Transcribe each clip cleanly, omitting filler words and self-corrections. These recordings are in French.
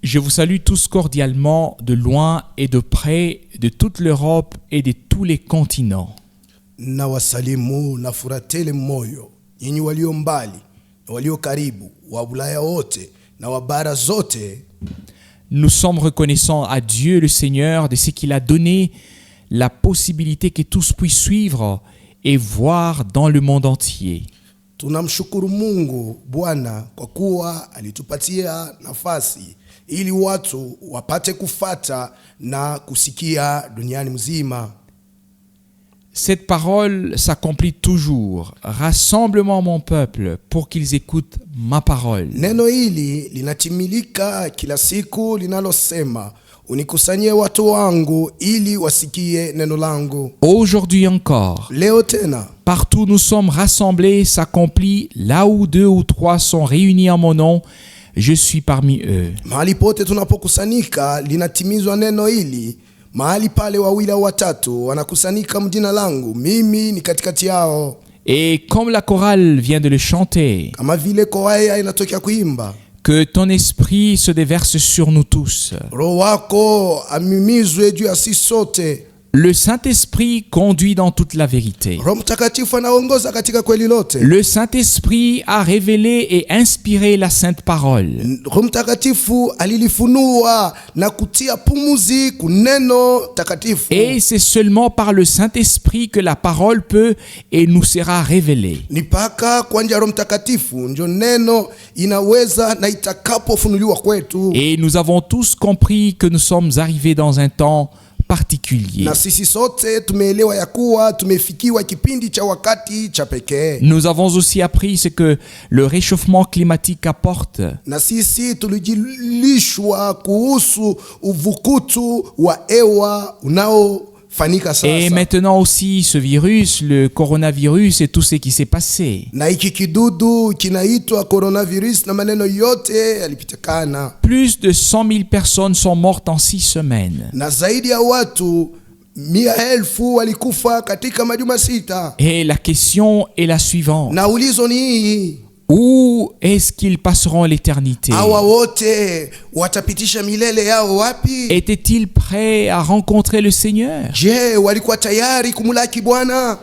Je vous salue tous cordialement, de loin et de près, de toute l'Europe et de tous les continents. Na wasalimu na furaha tele moyo nyinyi walio mbali na walio karibu, wa Ulaya wote na wa bara zote. Nous sommes reconnaissants à Dieu le Seigneur de ce qu'il a donné la possibilité que tous puissent suivre et voir dans le monde entier. Tunamshukuru Mungu Bwana kwa kuwa alitupatia nafasi ili watu wapate kufata na kusikia duniani mzima. Cette parole s'accomplit toujours. Rassemble-moi mon peuple pour qu'ils écoutent ma parole. Neno hili linatimilika kila siku linalosema, unikusanyie watu wangu ili wasikie neno langu. Aujourd'hui encore, Leo tena, partout où nous sommes rassemblés s'accomplit là où 2 ou 3 sont réunis en mon nom, je suis parmi eux. mahali pote tunapokusanyika linatimizwa neno hili. Mahali pale wawili au watatu wanakusanyika mjina langu, mimi ni katikati yao. Et comme la chorale vient de le chanter, Kama vile kwaya inatokea kuimba, que ton esprit se déverse sur nous tous. Roho wako amimizwe juu ya sisi sote. Le Saint-Esprit conduit dans toute la vérité. Roho Mtakatifu anaongoza katika kweli lote. Le Saint-Esprit a révélé et inspiré la Sainte Parole. Roho Mtakatifu alilifunua na kutia pumuzi kuneno takatifu. Et c'est seulement par le Saint-Esprit que la parole peut et nous sera révélée. Ni paka kwa njia ya Roho Mtakatifu ndio neno inaweza na itakapofunuliwa kwetu. Et nous avons tous compris que nous sommes arrivés dans un temps particulier. Na sisi sote tumeelewa ya kuwa tumefikiwa kipindi cha wakati cha pekee. Nous avons aussi appris ce que le réchauffement climatique apporte. Na sisi tulijilishwa kuhusu uvukutu wa hewa unaofanyika sasa. Et maintenant aussi ce virus, le coronavirus et tout ce qui s'est passé. Na hiki kidudu kinaitwa coronavirus na maneno yote yalipitikana. Plus de 100 000 personnes sont mortes en 6 semaines. Na zaidi ya watu 100,000 walikufa katika majuma 6. Et la question est la suivante. Na ulizo ni hii, Où est-ce qu'ils passeront l'éternité? hawa wote watapitisha milele yao wapi? Étaient-ils prêts à rencontrer le Seigneur? Je, walikuwa tayari kumulaki Bwana?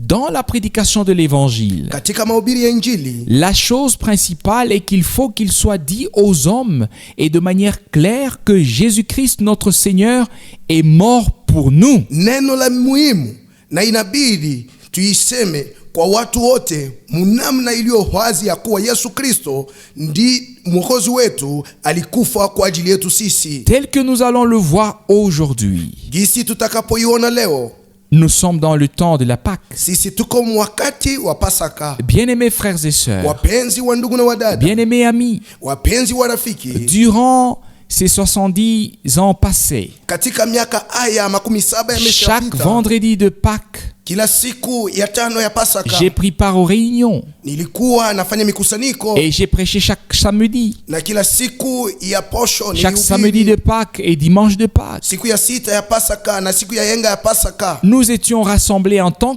Dans la prédication de l'évangile, Katika mahubiri ya Injili, la chose principale est qu'il faut qu'il soit dit aux hommes et de manière claire que Jésus-Christ, notre Seigneur, est mort pour nous. neno la muhimu na inabidi tuiseme kwa watu wote munamna iliyo wazi ya kuwa Yesu Kristo ndi mwokozi wetu, alikufa kwa ajili yetu sisi. Tel que nous allons le voir aujourd'hui. Gisi tutakapoiona leo, Nous sommes dans le temps de la Pâque. sisi tuko mwakati wa Pasaka. Bien-aimés frères et sœurs, Wapenzi wa ndugu na wadada, bien-aimés amis, wapenzi wa rafiki, durant ces 70 ans passés, katika miaka haya 17 chaque yameshapita, vendredi de Pâques, kila siku ya 5 ya Pasaka j'ai pris part aux réunions nilikuwa nafanya mikusanyiko, et j'ai prêché chaque samedi. na kila siku ya posho Chaque nilihubiri. samedi de Pâques et dimanche de Pâques. Siku ya 6 ya Pasaka na siku ya yenga ya Pasaka, Nous étions rassemblés en tant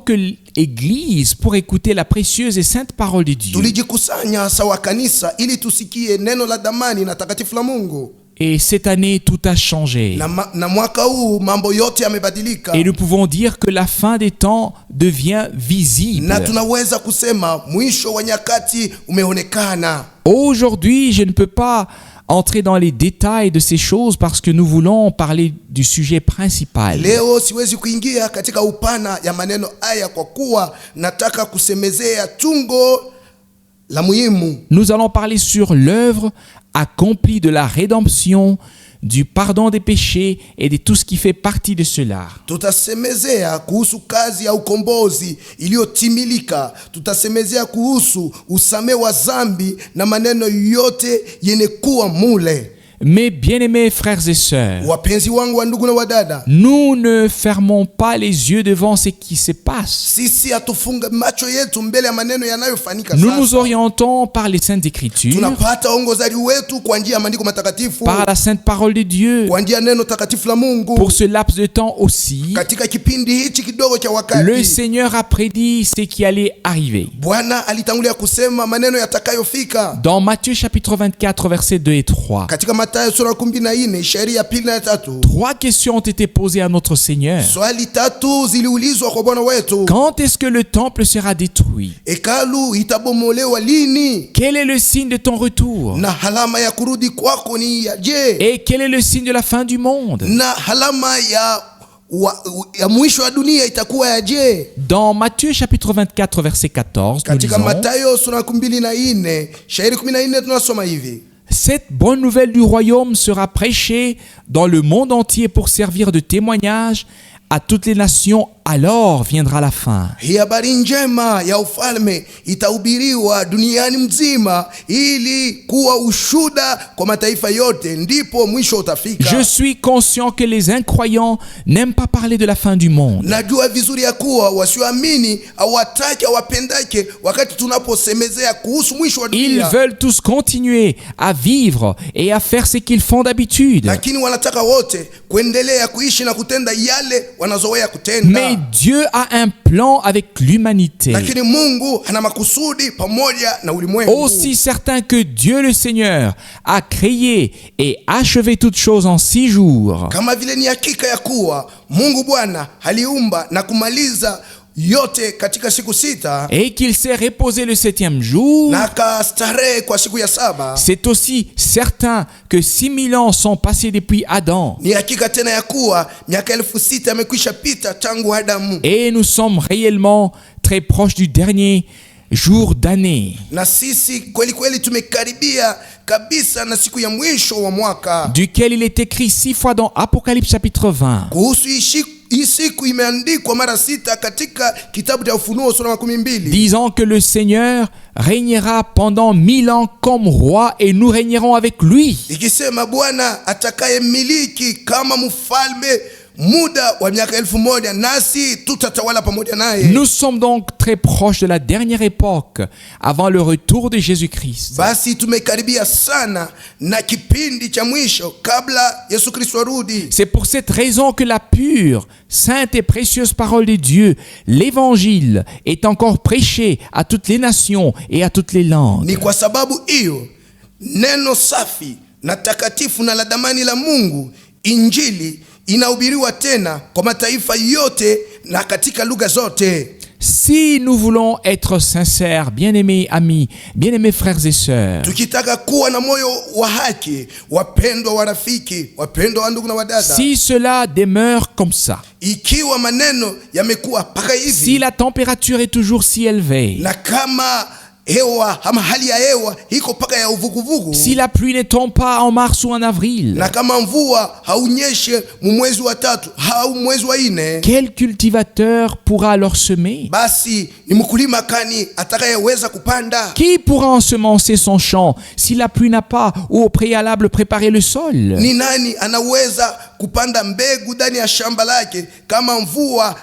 qu'Église pour écouter la précieuse et sainte parole de Dieu. tulijikusanya sawa kanisa ili tusikie neno la damani na takatifu la Mungu. Et cette année, tout a changé. Na mwaka huu mambo yote yamebadilika. Et nous pouvons dire que la fin des temps devient visible. Na tunaweza kusema mwisho wa nyakati umeonekana. Aujourd'hui, je ne peux pas entrer dans les détails de ces choses parce que nous voulons parler du sujet principal. Leo siwezi kuingia katika upana ya maneno haya kwa kuwa nataka kusemezea tungo la muhimu. Nous allons parler sur l'œuvre accomplie de la rédemption, du pardon des péchés et de tout ce qui fait partie de cela. Tutasemezea kuhusu kazi ya ukombozi iliyotimilika. Tutasemezea kuhusu usame wa zambi na maneno yote yenye kuwa mule. Mes bien-aimés frères et sœurs, Wapenzi wangu wa ndugu na wadada, nous ne fermons pas les yeux devant ce qui se passe. sisi hatufunga macho yetu mbele ya maneno yanayofanyika Nous nous sasa. orientons par les saintes écritures, Tunapata ongozaji wetu kwa njia ya maandiko matakatifu, par la sainte parole de Dieu. kwa njia ya neno takatifu la Mungu. Pour ce laps de temps aussi, Katika kipindi hichi kidogo cha le wakati, Seigneur a prédit ce qui allait arriver. Bwana alitangulia kusema maneno yatakayofika. Dans Matthieu chapitre 24, versets 2 et 3. Katika Mathayo Mathayo sura 14 shairi ya 2 na 3. 3 questions ont été posées à notre Seigneur. Swali 3 ziliulizwa kwa Bwana wetu. Quand est-ce que le temple sera détruit? Hekalu itabomolewa lini? Quel est le signe de ton retour? Na halama ya kurudi kwako ni yaje? Et quel est le signe de la fin du monde? Na halama ya mwisho wa dunia itakuwa yaje? Dans Matthieu chapitre 24 verset 14, nous Katika lisons, Mathayo sura 24 shairi 14 tunasoma hivi: cette bonne nouvelle du royaume sera prêchée dans le monde entier pour servir de témoignage à toutes les nations, alors viendra la fin. Hii habari njema ya ufalme itahubiriwa duniani mzima ili kuwa ushuda kwa mataifa yote, ndipo mwisho utafika. Je suis conscient que les incroyants n'aiment pas parler de la fin du monde. Najua vizuri ya kuwa wasioamini hawataki hawapendake wakati tunaposemezea kuhusu mwisho wa Ils dunia. veulent tous continuer à vivre et à faire ce qu'ils font d'habitude. Lakini wanataka wote kuendelea kuishi na kutenda yale wanazoea kutenda. Mais Dieu a un plan avec l'humanité. Lakini Mungu ana makusudi pamoja na ulimwengu. Aussi certain que Dieu le Seigneur a créé et achevé toutes choses en 6 jours. Kama vile ni hakika ya kuwa Mungu Bwana aliumba na kumaliza yote katika siku 6 Et qu'il s'est reposé le 7e jour. na akastarehe kwa siku ya 7, C'est aussi certain que 6000 ans sont passés depuis Adam. ni hakika tena ya kuwa miaka 6000 yamekwisha pita tangu Adamu. Et nous sommes réellement très proches du dernier jour d'année, Na sisi kweli kweli tumekaribia kabisa na siku ya mwisho wa mwaka. duquel il est écrit 6 fois dans Apocalypse chapitre 20. Kuhusu hii siku imeandikwa mara 6 katika kitabu cha Ufunuo sura 12, Disant que le Seigneur régnera pendant 1000 ans comme roi et nous régnerons avec lui. ikisema Bwana atakaye miliki kama mfalme muda wa miaka 1000, nasi tutatawala pamoja naye. Nous sommes donc très proches de la dernière époque avant le retour de Jésus-Christ. Basi tumekaribia sana na kipindi cha mwisho kabla Yesu Kristo arudi. C'est pour cette raison que la pure, sainte et précieuse parole de Dieu, l'évangile, est encore prêchée à toutes les nations et à toutes les langues. Ni kwa sababu hiyo neno safi na takatifu na la damani la Mungu, injili, inahubiriwa tena kwa mataifa yote na katika lugha zote. Si nous voulons être sincères, bien-aimés amis, bien-aimés frères et sœurs, Tukitaka kuwa na moyo wa haki, wapendwa wa rafiki, wapendwa wa ndugu na wadada, si cela demeure comme ça, ikiwa maneno yamekuwa paka hivi, si la température est toujours si élevée, na kama hewa ama hali ya hewa iko paka ya uvuguvugu, si la pluie ne tombe pas en mars ou en avril, na kama mvua haunyeshe mwezi wa 3 au mwezi wa 4, quel cultivateur pourra alors semer? basi ni mkulima kani atakayeweza kupanda? Qui pourra ensemencer son champ si la pluie n'a pas ou au préalable préparé le sol? Ni nani anaweza kupanda mbegu ndani ya shamba lake kama mvua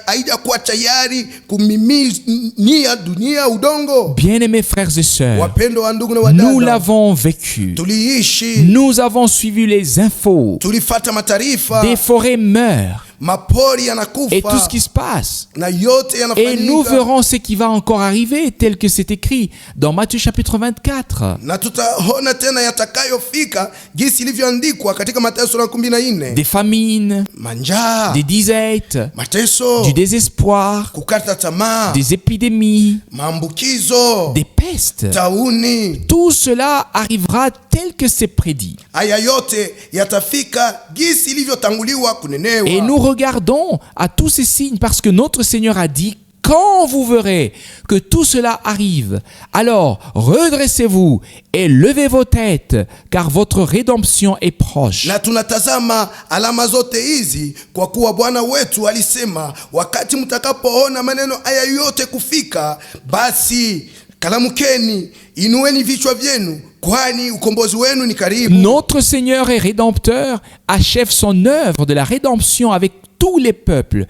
haijakuwa tayari kumiminia dunia udongo? Bien-aimés frères et sœurs, Wapendwa wa ndugu na nous wadada, l'avons vécu. tuliishi, Nous avons suivi les infos. tulifata matarifa, Des forêts meurent mapori et tout ce yanakufa qui se passe. na yote Et nous yanafanyika, verrons ce qui va encore arriver tel que c'est écrit dans Matthieu chapitre 24. na tutaona tena yatakayofika jinsi ilivyoandikwa katika Mathayo sura 14: Des famines, manjaa, des disettes, mateso, du désespoir, kukata tamaa, des épidémies, maambukizo, des pestes. tauni. Tout cela arrivera tel que c'est prédit. Haya yote yatafika jinsi ilivyotanguliwa kunenewa. Et nous regardons à tous ces signes parce que notre Seigneur a dit: quand vous verrez que tout cela arrive, alors redressez-vous et levez vos têtes, car votre rédemption est proche. Na tunatazama alama zote hizi kwa kuwa Bwana wetu alisema, wakati mtakapoona maneno haya yote kufika, basi kalamukeni, inueni vichwa vyenu, kwani ukombozi wenu ni karibu. Notre Seigneur et Rédempteur achève son œuvre de la rédemption avec tous les peuples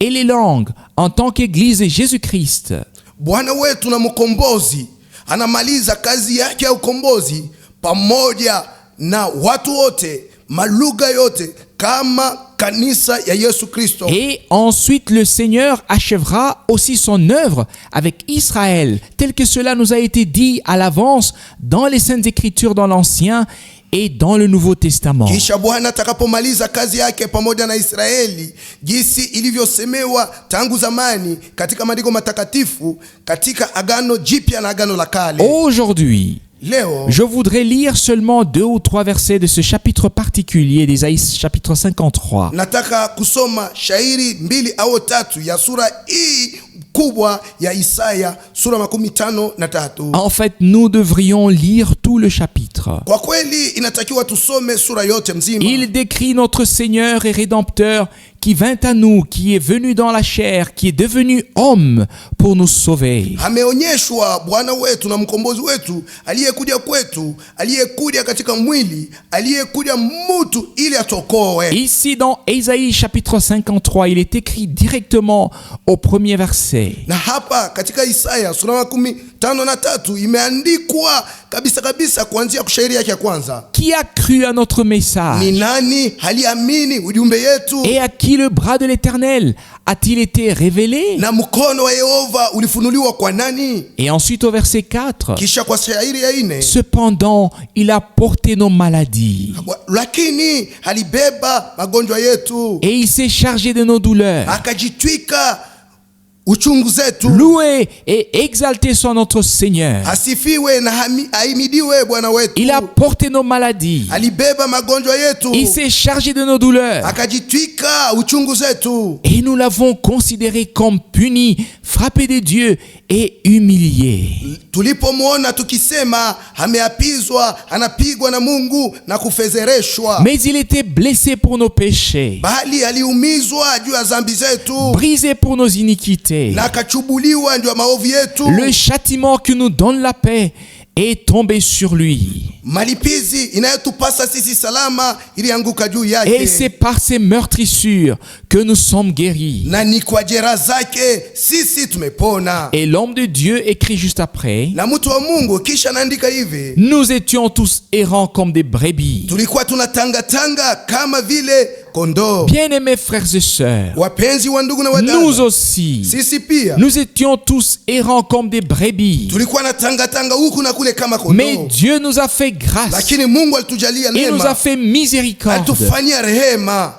et les langues en tant qu'Église de Jésus-Christ. Bwana wetu na mkombozi anamaliza kazi yake ya ukombozi pamoja na watu wote, malugha yote, kama kanisa ya Yesu Kristo. Et ensuite le Seigneur achèvera aussi son œuvre avec Israël, tel que cela nous a été dit à l'avance dans les Saintes Écritures dans l'Ancien et dans le Nouveau Testament. Kisha Bwana atakapomaliza kazi yake pamoja na Israeli, jinsi ilivyosemewa tangu zamani katika maandiko matakatifu, katika Agano Jipya na Agano la Kale. Aujourd'hui, Leo je voudrais lire seulement 2 ou 3 versets de ce chapitre particulier d'Ésaïe chapitre 53. nataka kusoma shairi 2 au 3 ya sura hii kubwa ya Isaya sura 53. En fait, nous devrions lire tout le chapitre. Kwa kweli inatakiwa tusome sura yote mzima. Il décrit notre Seigneur et Rédempteur qui vint à nous, qui est venu dans la chair, qui est devenu homme pour nous sauver. Ameonyeshwa Bwana wetu na mkombozi wetu, aliyekuja kwetu, aliyekuja katika mwili, aliyekuja mtu ili atokoe. Ici dans Ésaïe chapitre 53, il est écrit directement au premier verset. Na hapa katika Isaya sura 53 imeandikwa kabisa kabisa kuanzia kushairi yake ya kwanza. Qui a cru à notre message? Ni nani aliamini ujumbe yetu? Et à qui le bras de l'Éternel a-t-il été révélé? Na mkono wa Yehova ulifunuliwa kwa nani? Et ensuite au verset 4, Kisha kwa shairi ya 4, cependant, il a porté nos maladies lakini alibeba magonjwa yetu, et il s'est chargé de nos douleurs. akajitwika uchungu zetu. Loué et exalté soit notre Seigneur. Asifiwe na ahimidiwe Bwana wetu. Il a porté nos maladies. Alibeba magonjwa yetu, Il s'est chargé de nos douleurs. akajitwika uchungu zetu. Et nous l'avons considéré comme puni, frappé de Dieu et humilié. Tulipomwona tukisema ameapizwa, anapigwa na Mungu na kufezereshwa. Mais il était blessé pour nos péchés, Bali aliumizwa juu ya dhambi zetu, brisé pour nos iniquités. na akachubuliwa juu ya maovu yetu. Le châtiment qui nous donne la paix est tombé sur lui. Malipizi inayotupasa sisi salama ilianguka juu Et yake, c'est par ses meurtrissures que nous sommes guéris. na ni kwa jeraha zake sisi tumepona. Et l'homme de Dieu écrit juste après, Na mtu wa Mungu kisha anaandika hivi: nous étions tous errants comme des brebis. tulikuwa tunatangatanga kama vile kondoo. Bien-aimés frères et sœurs, Wapenzi wa ndugu na nous wadada, aussi, sisi pia nous étions tous errants comme des brebis. tulikuwa na tangatanga huku na kule kama Mais kondoo, Dieu nous a fait grâce. lakini Mungu alitujalia Il nous a neema, fait miséricorde. alitufanyia rehema.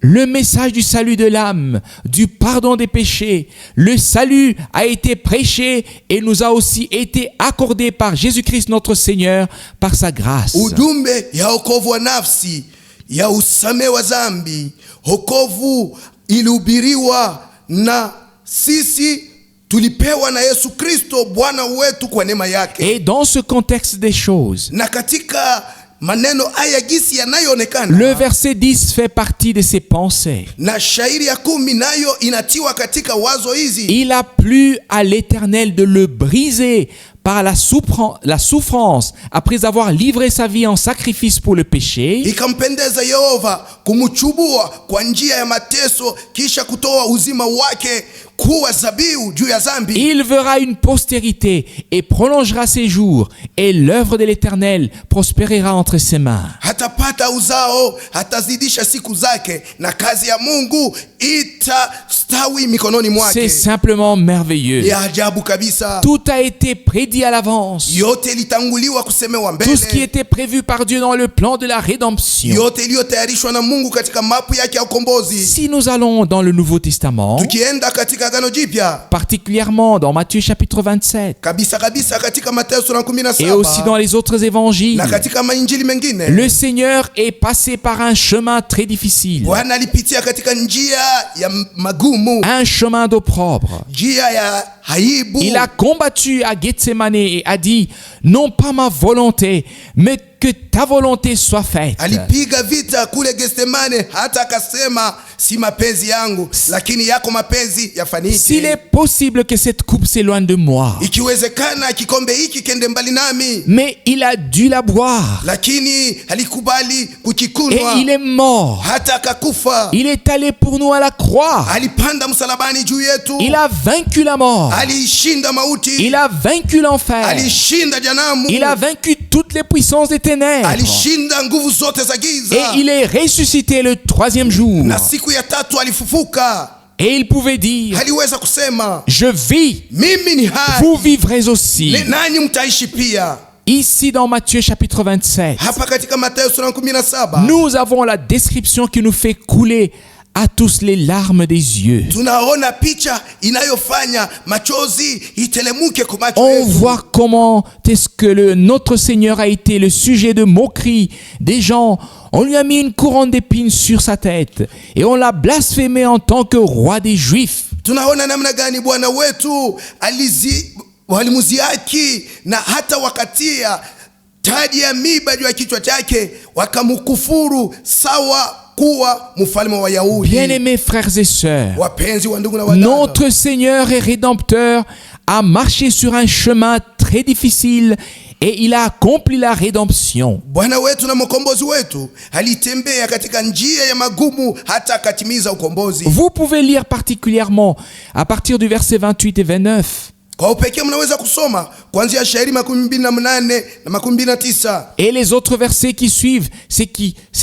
Le message du salut de l'âme, du pardon des péchés, le salut a été prêché et nous a aussi été accordé par Jésus-Christ notre Seigneur par sa grâce. Ujumbe ya wokovu wa nafsi, ya usame wa dhambi, wokovu ilihubiriwa na sisi tulipewa na Yesu Kristo Bwana wetu kwa neema yake. Et dans ce contexte des choses, Na katika maneno haya gisi le yanayoonekana, verset 10 fait partie de ses pensées. na shairi ya 10 nayo inatiwa katika wazo hizi. Il a plu à l'Éternel de le briser par la souffrance après avoir livré sa vie en sacrifice pour le péché. Ikampendeza Yehova kumchubua kwa njia ya mateso, kisha kutoa uzima wake kuwa zabihu juu ya dhambi. Il verra une postérité et prolongera ses jours, et l'œuvre de l'Éternel prospérera entre ses mains. Hatapata uzao, hatazidisha siku zake, na kazi ya Mungu itastawi mikononi C'est mwake. simplement merveilleux. Ya ajabu kabisa. Tout a été prédit à l'avance. Yote ilitanguliwa kusemewa Tout ce qui mbele, était prévu par Dieu dans le plan de la rédemption. yote iliyotayarishwa na Mungu katika mapu yake ya ukombozi. Si nous allons dans le Nouveau Testament, Tukienda katika Agano Jipya, particulièrement dans Matthieu chapitre 27, kabisa kabisa katika Mathayo sura et aussi 17 dans les autres évangiles, na katika mainjili mengine, le Seigneur est passé par un chemin très difficile, Bwana alipitia katika njia ya magumu, un chemin d'opprobre. njia ya aibu. Il a combattu à Gethsemane et a dit, non pas ma volonté, mais que ta volonté soit faite. Alipiga vita kule Getsemane, hata akasema si mapenzi yangu, lakini yako mapenzi S'il yafanyike. est possible que cette coupe s'éloigne de moi, Ikiwezekana kikombe hiki kende mbali nami, mais il a dû la boire lakini alikubali et kukikunwa, il est mort. hata akakufa. Il est allé pour nous à la croix. Alipanda msalabani juu yetu, Il a vaincu la mort. aliishinda mauti, Il a vaincu l'enfer. alishinda janamu, Il a vaincu toutes les puissances des ténèbres. alishinda nguvu zote za giza, Et il est ressuscité le 3e jour. na siku ya tatu alifufuka. Et il pouvait dire, Aliweza kusema je vis, mimi ni hai, vous vivrez aussi. nanyi mtaishi pia. Ici dans Matthieu chapitre 27, Hapa katika Mathayo sura 17 nous avons la description qui nous fait couler à tous les larmes des yeux. tunaona picha inayofanya machozi itelemuke kwa macho On yetu. voit comment est-ce que notre Seigneur a été le sujet de moqueries des gens. On lui a mis une couronne d'épines sur sa tête et on l'a blasphémé en tant que roi des Juifs. Tunaona namna gani Bwana wetu walimuziaki na hata wakatia taji ya miiba juu ya kichwa chake, wakamkufuru sawa kuwa mfalme wa Wayahudi. Bien-aimés frères et sœurs, Wapenzi wa ndugu na wadada, notre Seigneur et Rédempteur a marché sur un chemin très difficile et il a accompli la rédemption. Bwana wetu na mkombozi wetu alitembea katika njia ya magumu hata akatimiza ukombozi. Vous pouvez lire particulièrement à partir du verset 28 et 29. Kwa upekee mnaweza kusoma kuanzia shairi 28 na 29 Et les autres versets qui suivent, c'est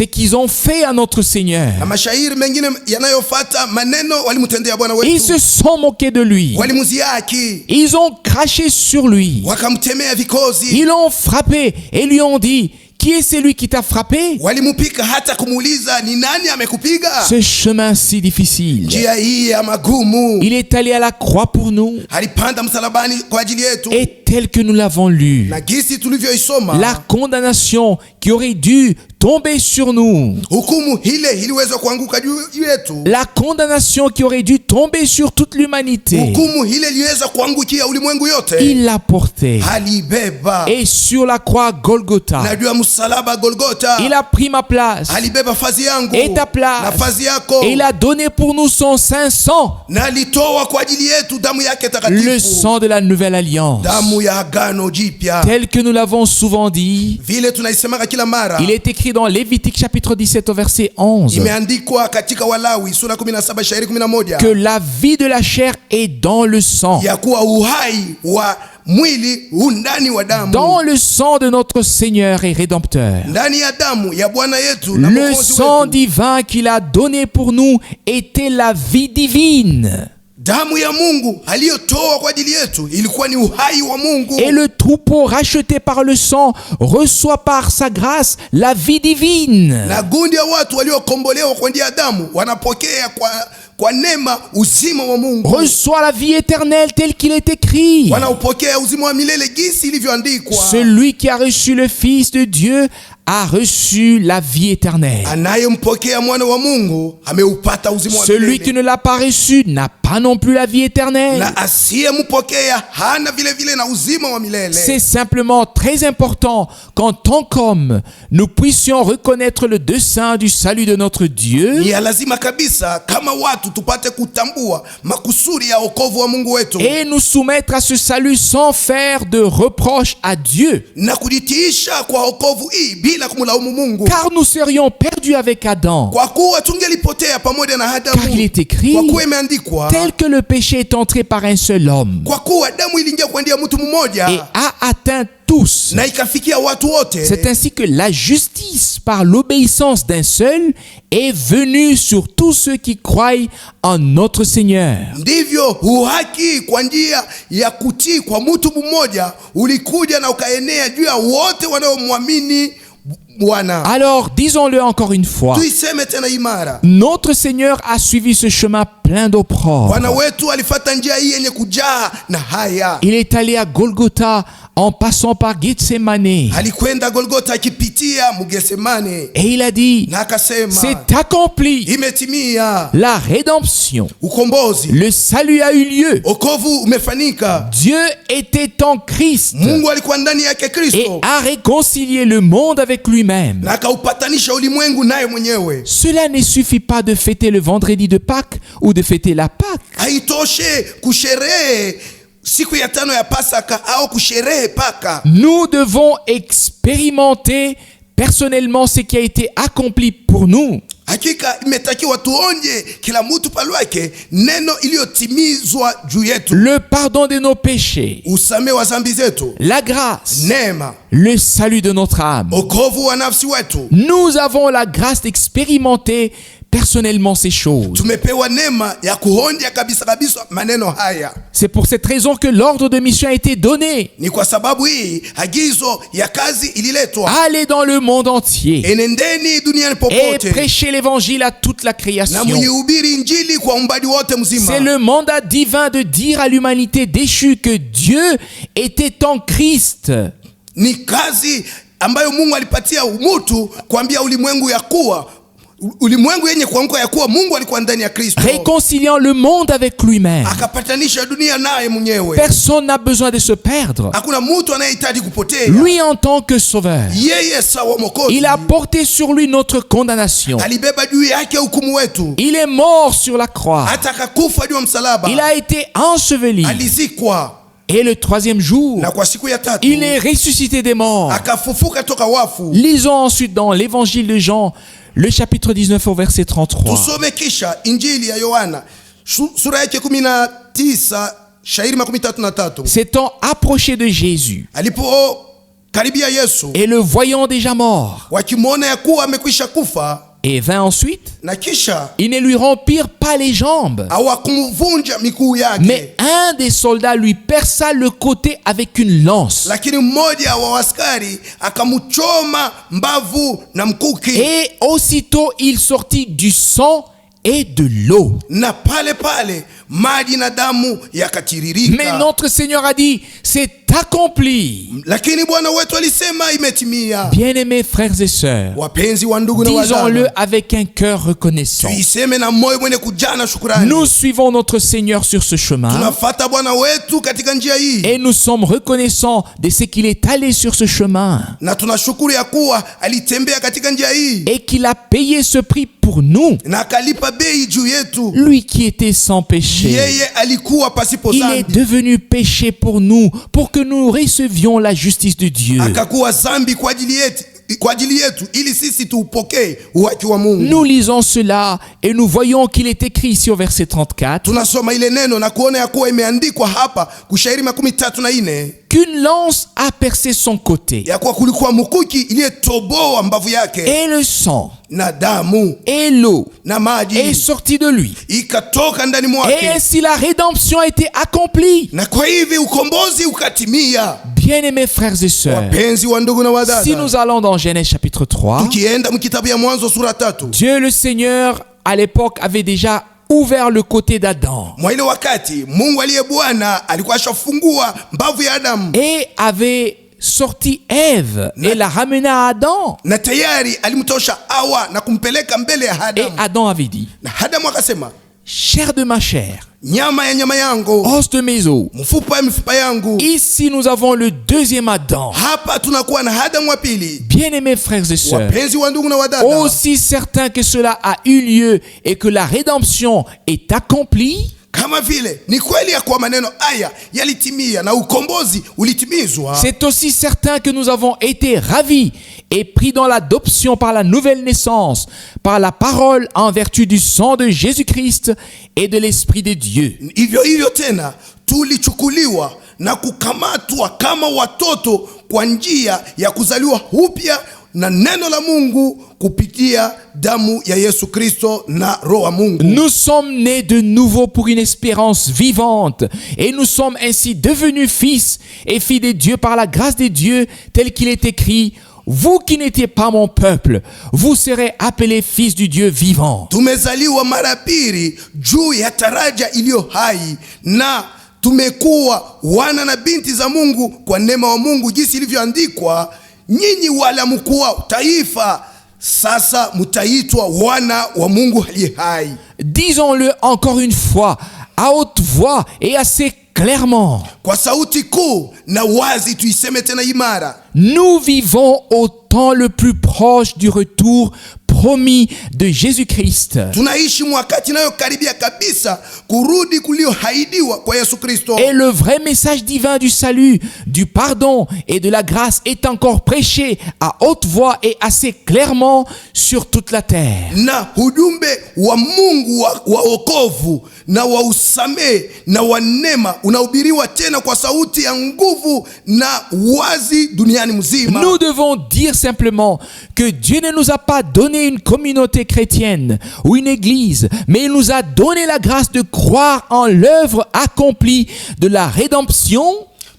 qu'ils ont fait à notre Seigneur. na mashairi mengine yanayofuata maneno walimtendea Bwana Ils wetu, se sont moqués de lui. walimuziaki, Ils ont craché sur lui. wakamtemea vikozi, Ils l'ont frappé et lui ont dit, qui est celui qui t'a frappé? walimupika hata kumuuliza ni nani amekupiga. Ce chemin si difficile. Njia hii ya magumu, Il est allé à la croix pour nous. alipanda msalabani kwa ajili yetu, Et tel que nous l'avons lu, na gisi tulivyoisoma, la condamnation qui aurait dû tomber sur nous, hukumu ile iliweza kuanguka juu yetu, la condamnation qui aurait dû tomber sur toute l'humanité, hukumu ile iliweza kuangukia ulimwengu yote, il l'a portée. alibeba. Et sur la croix Golgotha, Na juu ya msalaba Golgotha, il a pris ma place alibeba fazi yangu et ta place. na fazi yako, Et il a donné pour nous son saint sang, na alitoa kwa ajili yetu damu yake le takatifu, sang de la nouvelle alliance. damu ya agano jipya. Tel que nous l'avons souvent dit, Vile tunaisemaka kila mara, il est écrit dans Lévitique chapitre 17 au verset 11 imeandikwa katika Walawi sura 17 shairi 11 que la vie de la chair est dans le sang, ya kuwa uhai wa mwili ndani wa damu, dans le sang de notre Seigneur et Rédempteur. ndani ya damu ya Bwana yetu na Le Mwokozi sang wetu. divin qu'il a donné pour nous était la vie divine. Damu ya Mungu aliyotoa kwa ajili yetu ilikuwa ni uhai wa Mungu, Et le troupeau racheté par le sang reçoit par sa grâce la vie divine. na gundi ya watu waliokombolewa kwa njia ya damu wanapokea kwa neema uzima wa Mungu, Reçoit la vie éternelle telle qu'il est écrit. wanaupokea uzima wa milele jinsi ilivyoandikwa. Celui qui a reçu le Fils de Dieu a reçu la vie éternelle. Anayempokea mwana wa Mungu ameupata uzima wa Celui qui milele, ne l'a pas reçu n'a pas non plus la vie éternelle. na asiyempokea hana vile vile na uzima wa milele. C'est simplement très important qu'en tant qu'homme, nous puissions reconnaître le dessein du salut de notre Dieu Ni ya lazima kabisa kama watu tupate kutambua makusudi ya wokovu wa Mungu wetu et nous soumettre à ce salut sans faire de reproche à Dieu. na kujitiisha kwa wokovu hii bila kumlaumu Mungu, Car nous serions perdus avec Adam. kwa kuwa tungelipotea pamoja na Car il Adamu, est écrit, kwa kuwa imeandikwa, tel que le péché est entré par un seul homme kwa kuwa damu iliingia kwa njia ya mtu et mmoja a atteint tous. na ikafikia watu wote. C'est ainsi que la justice par l'obéissance d'un seul est venue sur tous ceux qui croient en notre Seigneur. Ndivyo uhaki kwa njia ya kutii kwa mtu mmoja ulikuja na ukaenea juu ya wote wanaomwamini Bwana. Alors, disons-le encore une fois, Tuiseme tena imara, notre Seigneur a suivi ce chemin plein d'opprobre. Bwana wetu alifuata njia hii yenye kujaa na haya. Il est allé à Golgotha en passant par Gethsemane. Alikwenda Golgotha akipitia Mugesemane, Et il a dit, na akasema c'est accompli. imetimia, La rédemption, ukombozi, le salut a eu lieu. wokovu umefanyika. Dieu était en Christ Mungu alikuwa ndani yake et Kristo a réconcilié le monde avec lui-même. na akaupatanisha ulimwengu naye mwenyewe. Cela ne suffit pas de fêter le vendredi de Pâques ou de fêter la Pâque. Haitoshe kusherehe siku ya tano ya Pasaka au kusherehe Paka. Nous devons expérimenter personnellement ce qui a été accompli pour nous. Hakika imetakiwa tuonje kila mtu palwake neno iliyotimizwa juu yetu, Le pardon de nos péchés, usame wa zambi zetu, la grâce, neema, le salut de notre âme. okovu wa nafsi wetu. Nous avons la grâce d'expérimenter personnellement ces choses. Tumepewa neema ya kuonja kabisa kabisa maneno haya. C'est pour cette raison que l'ordre de mission a été donné. Ni kwa sababu hii agizo ya kazi ililetwa. Allez dans le monde entier Enendeni duniani et popote prêchez l'évangile à toute la na création. muihubiri injili kwa umbali wote mzima. C'est le mandat divin de dire à l'humanité déchue que Dieu était en Christ. Ni kazi ambayo Mungu alipatia umutu kuambia ulimwengu ya kuwa ulimwengu yenye kuanguka ya kuwa Mungu alikuwa ndani ya Kristo, Réconciliant le monde avec lui-même. akapatanisha dunia naye mwenyewe. Personne n'a besoin de se perdre. Hakuna mtu anayehitaji kupotea. Lui en tant que sauveur, Yeye sawa Mwokozi, il a porté sur lui notre condamnation. alibeba juu yake hukumu wetu, Il est mort sur la croix. hata akakufa juu ya msalaba, Il a été enseveli. alizikwa, Et le troisième jour, na kwa siku ya tatu il est ressuscité des morts. akafufuka toka wafu. Lisons ensuite dans l'évangile de Jean, le chapitre 19 au verset 33. Tusome kisha injili ya Yohana sura yake 19 shairi 33. S'étant approché de Jésus Alipokaribia Yesu et le voyant déjà mort, wakimwona ya kuwa amekwisha kufa, et vint ensuite, na kisha ils ne lui rompirent pas les jambes, hawakumvunja miguu yake, mais un des soldats lui perça le côté avec une lance. lakini mmoja wa askari akamchoma mbavu na mkuki, Et aussitôt il sortit du sang et de l'eau. na pale pale maji na damu Mais yakatiririka. notre Seigneur a dit, c'est accompli. Lakini Bwana wetu alisema imetimia. Bien-aimés frères et sœurs, Wapenzi wa ndugu na disons-le wadada, avec un cœur reconnaissant. tuiseme na moyo mwenye kujana shukrani. Nous suivons notre Seigneur sur ce chemin Tunafata Bwana wetu katika njia hii, et nous sommes reconnaissants de ce qu'il est allé sur ce chemin na tunashukuru ya kuwa alitembea katika njia hii et qu'il a payé ce prix pour nous. na akalipa bei juu yetu. Lui qui était sans péché, Yeye alikuwa pasipo il est dhambi, devenu péché pour nous, pour que nous recevions la justice de Dieu. akakuwa dhambi kwa ajili yetu ili sisi tuupokee uhaki wa Mungu. Nous lisons cela et nous voyons qu'il est écrit ici au verset 34 Tunasoma ile neno na kuona ya kuwa imeandikwa hapa kushairi 34 qu'une lance a percé son côté ya kuwa kulikuwa mkuki iliyetoboa mbavu yake, et le sang na damu et l'eau na est maji sorti de lui. ikatoka ndani Et mwake, ainsi la rédemption a été accomplie. na kwa hivi ukombozi ukatimia. Bien-aimés frères et sœurs, Wapenzi wa ndugu na si wadada, nous allons dans Genèse chapitre 3, tukienda mkitabu ya Mwanzo sura 3, Dieu le Seigneur à l'époque avait déjà ouvert le côté d'Adam mwa ile wakati Mungu aliye Bwana alikuwa ashafungua mbavu ya Adamu, et avait sorti Ève et la ramena à Adam. na tayari alimtosha Hawa na kumpeleka mbele ya Et Adamu, Adam avait dit, na Adamu akasema, chair de ma chair, nyama ya nyama yangu, os de mes os. mfupa ya mifupa yangu. Ici nous avons le deuxième Adam. Hapa tunakuwa na Adamu wa pili. Bien-aimés frères et sœurs, Wapenzi wa ndugu na wadada, aussi certain que cela a eu lieu et que la rédemption est accomplie, kama vile ni kweli ya kuwa maneno haya yalitimia na ukombozi ulitimizwa, c'est aussi certain que nous avons été ravis et pris dans l'adoption par la nouvelle naissance, par la parole en vertu du sang de Jésus-Christ et de l'Esprit de Dieu. hivyo hivyo tena tulichukuliwa na kukamatwa kama watoto kwa njia ya kuzaliwa upya na neno la Mungu kupitia damu ya Yesu Kristo na roho wa Mungu. Nous sommes nés de nouveau pour une espérance vivante et nous sommes ainsi devenus fils et filles de Dieu par la grâce de Dieu, tel qu'il est écrit: vous qui n'étiez pas mon peuple, vous serez appelés fils du Dieu vivant. Tumezaliwa mara pili juu ya taraja iliyo hai na tumekuwa wana na binti za Mungu kwa neema wa Mungu, jinsi ilivyoandikwa, nyinyi wala mkuwa taifa, sasa mtaitwa wana wa Mungu aliye hai. Disons-le encore une fois, à haute voix et assez clairement. Kwa sauti kuu na wazi tuiseme tena imara. Nous vivons au temps le plus proche du retour promis de Jésus-Christ. Tunaishi wakati inayokaribia kabisa kurudi kulioahidiwa kwa Yesu Kristo. Et le vrai message divin du salut, du pardon et de la grâce est encore prêché à haute voix et assez clairement sur toute la terre. Na ujumbe wa Mungu wa wokovu na wa usamehe na wa neema unahubiriwa tena kwa sauti ya nguvu na wazi duniani duniani mzima. Nous devons dire simplement que Dieu ne nous a pas donné une communauté chrétienne ou une église, mais il nous a donné la grâce de croire en l'œuvre accomplie de la rédemption.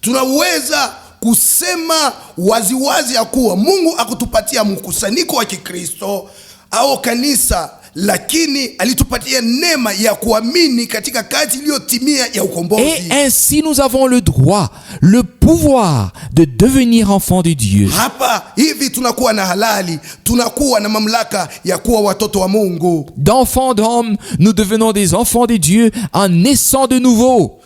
Tunaweza kusema waziwazi ya kuwa Mungu akutupatia mkusanyiko wa Kikristo au kanisa, lakini alitupatia neema ya kuamini katika kazi iliyotimia ya ukombozi. Et ainsi nous avons le droit, le pouvoir de devenir enfants de Dieu. Hapa hivi tunakuwa na halali, tunakuwa na mamlaka ya kuwa watoto wa Mungu. D'enfants d'hommes, nous devenons des enfants de Dieu en naissant de nouveau.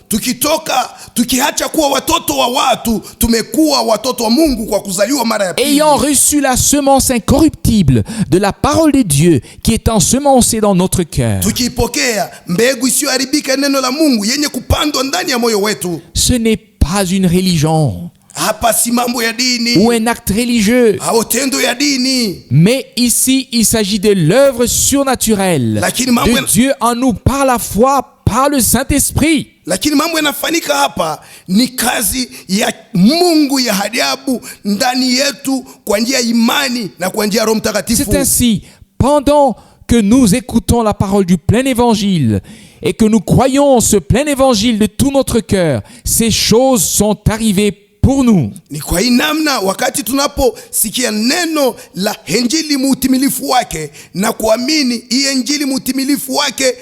Tukiacha kuwa watoto wa watu, tumekuwa watoto wa Mungu kwa kuzaliwa mara ya pili. Ayant reçu la semence incorruptible de la parole de Dieu qui est ensemencée dans notre cœur. Tukipokea mbegu isiyoharibika, neno la Mungu yenye kupandwa ndani ya moyo wetu. Ce n'est pas une religion Hapa si mambo ya dini ou un acte religieux, au tendo ya dini, mais ici il s'agit de l'œuvre surnaturelle de Dieu en nous par la foi, par le Saint-Esprit. Lakini mambo yanafanyika hapa ni kazi ya Mungu ya ajabu ndani yetu kwa njia ya imani na kwa njia ya Roho Mtakatifu. C'est ainsi, pendant que nous écoutons la parole du plein évangile et que nous croyons ce plein évangile de tout notre cœur, ces choses sont arrivées pour nous. Ni kwa hii namna wakati tunaposikia neno la injili mutimilifu wake na kuamini hii injili mutimilifu wake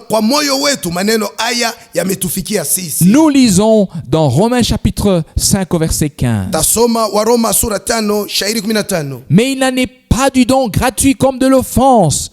kwa moyo wetu, maneno haya yametufikia sisi. Nous lisons dans Romains chapitre 5 au verset 15. Tasoma wa Roma sura 5 shairi 15. Mais il n'en est pas du don gratuit comme de l'offense.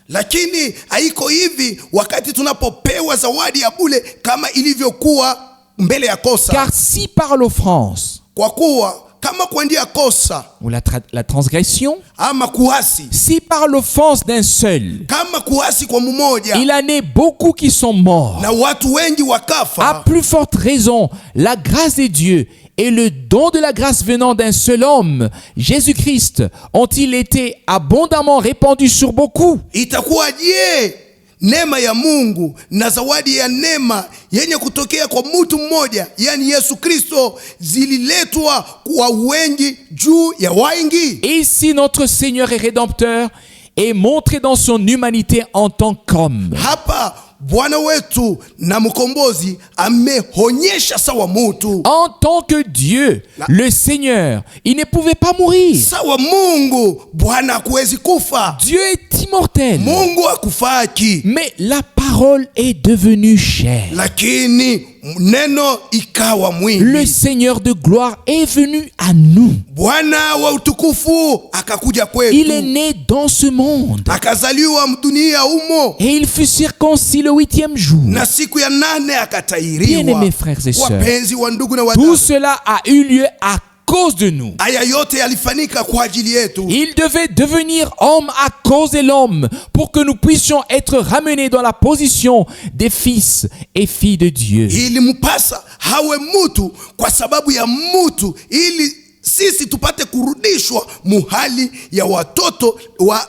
Lakini haiko hivi wakati tunapopewa zawadi ya bure kama ilivyokuwa mbele ya kosa. Car si par l'offense, kwa kuwa kama kwa njia kosa ou la transgression, ama kuasi, si par l'offense d'un seul, kama kuasi kwa mmoja, il en est beaucoup qui sont morts, na watu wengi wakafa, à plus forte raison, la grâce de Dieu et le don de la grâce venant d'un seul homme, Jésus-Christ, ont-ils été abondamment répandus sur beaucoup. Itakuwaje neema ya Mungu na zawadi ya neema yenye kutokea kwa mtu mmoja, yani Yesu Kristo, zililetwa kwa wengi juu ya wengi? Et si notre Seigneur et Rédempteur est montré dans son humanité en tant qu'homme, hapa Bwana wetu na mkombozi ameonyesha sawa mtu, en tant que Dieu, le Seigneur, il ne pouvait pas mourir. Sawa Mungu, Bwana hakuwezi kufa. Dieu est immortel. Mungu hakufaki. Mais la parole est devenue chair. Lakini neno ikawa mwili. Le Seigneur de gloire est venu à nous. Bwana wa utukufu akakuja kwetu. Il est né dans ce monde. Akazaliwa dunia humo. Et il fut circoncis le 8e jour. Na siku ya 8 akatahiriwa. Bien-aimés frères et sœurs, wapenzi wa ndugu na wadada, tout cela a eu lieu à cause de nous. Haya yote yalifanyika kwa ajili yetu. Il devait devenir homme à cause de l'homme pour que nous puissions être ramenés dans la position des fils et filles de Dieu. Ilimpasa hawe mtu kwa sababu ya mtu, ili sisi tupate kurudishwa muhali ya watoto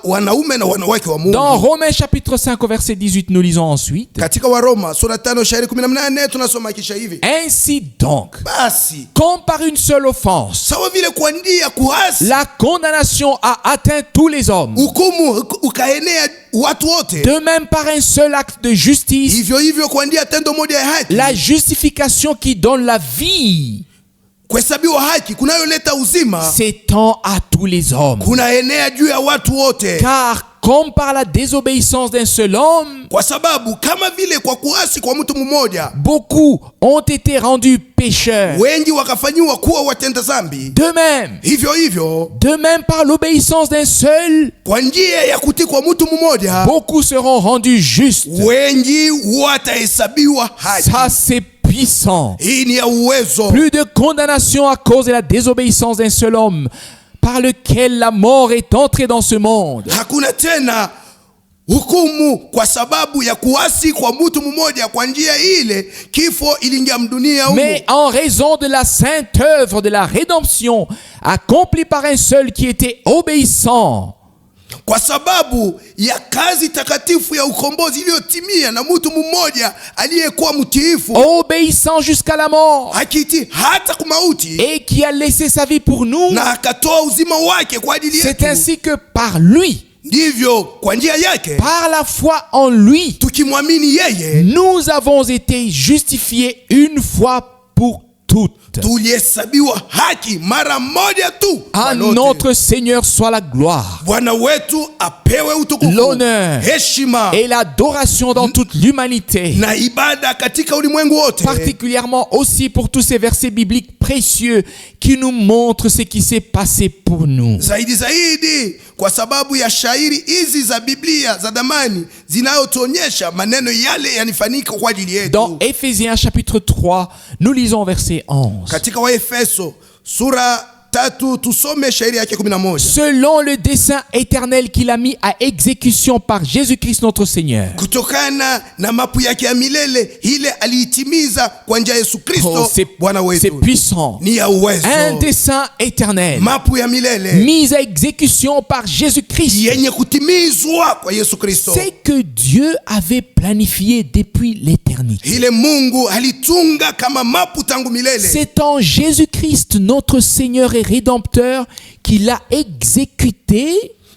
wanaume na wanawake wa Mungu. Dans Romains chapitre 5 au verset 18, nous lisons ensuite. Katika wa Roma sura 5 shairi 18 tunasoma kisha hivi: Ainsi donc, basi comme par une seule offense, sawa vile kwa ndia kuasi, la condamnation a atteint tous les hommes, hukumu ukaenea watu wote, de même par un seul acte de justice, hivyo hivyo kwa ndia tendo moja ya haki, la justification qui donne la vie, kuhesabiwa haki kunayoleta uzima, s'étend à tous les hommes. kunaenea juu ya watu wote. Car comme par la désobéissance d'un seul homme, Kwa sababu kama vile kwa kuasi kwa mtu mmoja, beaucoup ont été rendus pécheurs. wengi wakafanyiwa kuwa watenda dhambi, De même, hivyo par l'obéissance d'un seul, kwa njia ya kutii kwa mtu mmoja, beaucoup seront rendus justes. wengi watahesabiwa haki. Ça, c'est puissant. Hii ni ya uwezo. Plus de condamnation à cause de la désobéissance d'un seul homme, par lequel la mort est entrée dans ce monde. Hakuna tena hukumu kwa sababu ya kuasi kwa mtu mmoja, kwa njia ile kifo iliingia dunia humu. Mais en raison de la sainte œuvre de la rédemption accomplie par un seul qui était obéissant, kwa sababu ya kazi takatifu ya ukombozi iliyotimia na mtu mmoja aliyekuwa mtiifu, obéissant jusqu'à la mort, akitii hata kumauti, et qui a laissé sa vie pour nous. na akatoa uzima wake kwa ajili C'est yetu. ainsi que par lui, Ndivyo kwa njia yake, par la foi en lui, tukimwamini yeye, nous avons été justifiés une fois pour toutes. tulihesabiwa haki mara moja tu. À kwa lote. notre Seigneur soit la gloire, Bwana wetu apewe utukufu, l'honneur heshima et l'adoration dans toute l'humanité, na ibada katika ulimwengu wote, particulièrement aussi pour tous ces versets bibliques précieux qui nous montrent ce qui s'est passé pour nous. zaidi kwa sababu ya shairi hizi za Biblia za damani zinayotuonyesha maneno yale yanifanyika kwa ajili yetu. Dans Éphésiens chapitre 3, nous lisons verset 11. Katika Waefeso sura 3 tusome shairi yake 11. Selon le dessein éternel qu'il a mis à exécution par Jésus-Christ notre Seigneur. Kutokana na mapu yake ya milele ile aliitimiza kwa njia ya Yesu Kristo Bwana c'est wetu. puissant. Ni ya uwezo. Un dessein éternel Mapu ya milele mis à exécution par Jésus-Christ. yenye kutimizwa kwa Yesu Kristo. C'est que Dieu avait planifié depuis l'éternité. Ile Mungu alitunga kama mapu tangu milele. C'est en Jésus-Christ notre Seigneur et Rédempteur qu'il a exécuté.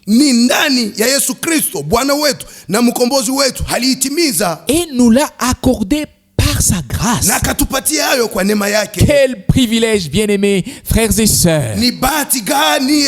Ni ndani ya Yesu Kristo Bwana wetu na mkombozi wetu aliitimiza, Et nous l'a accordé par sa grâce. na akatupatia hayo kwa neema yake. Quel privilège, bien-aimés frères et sœurs. Ni bahati gani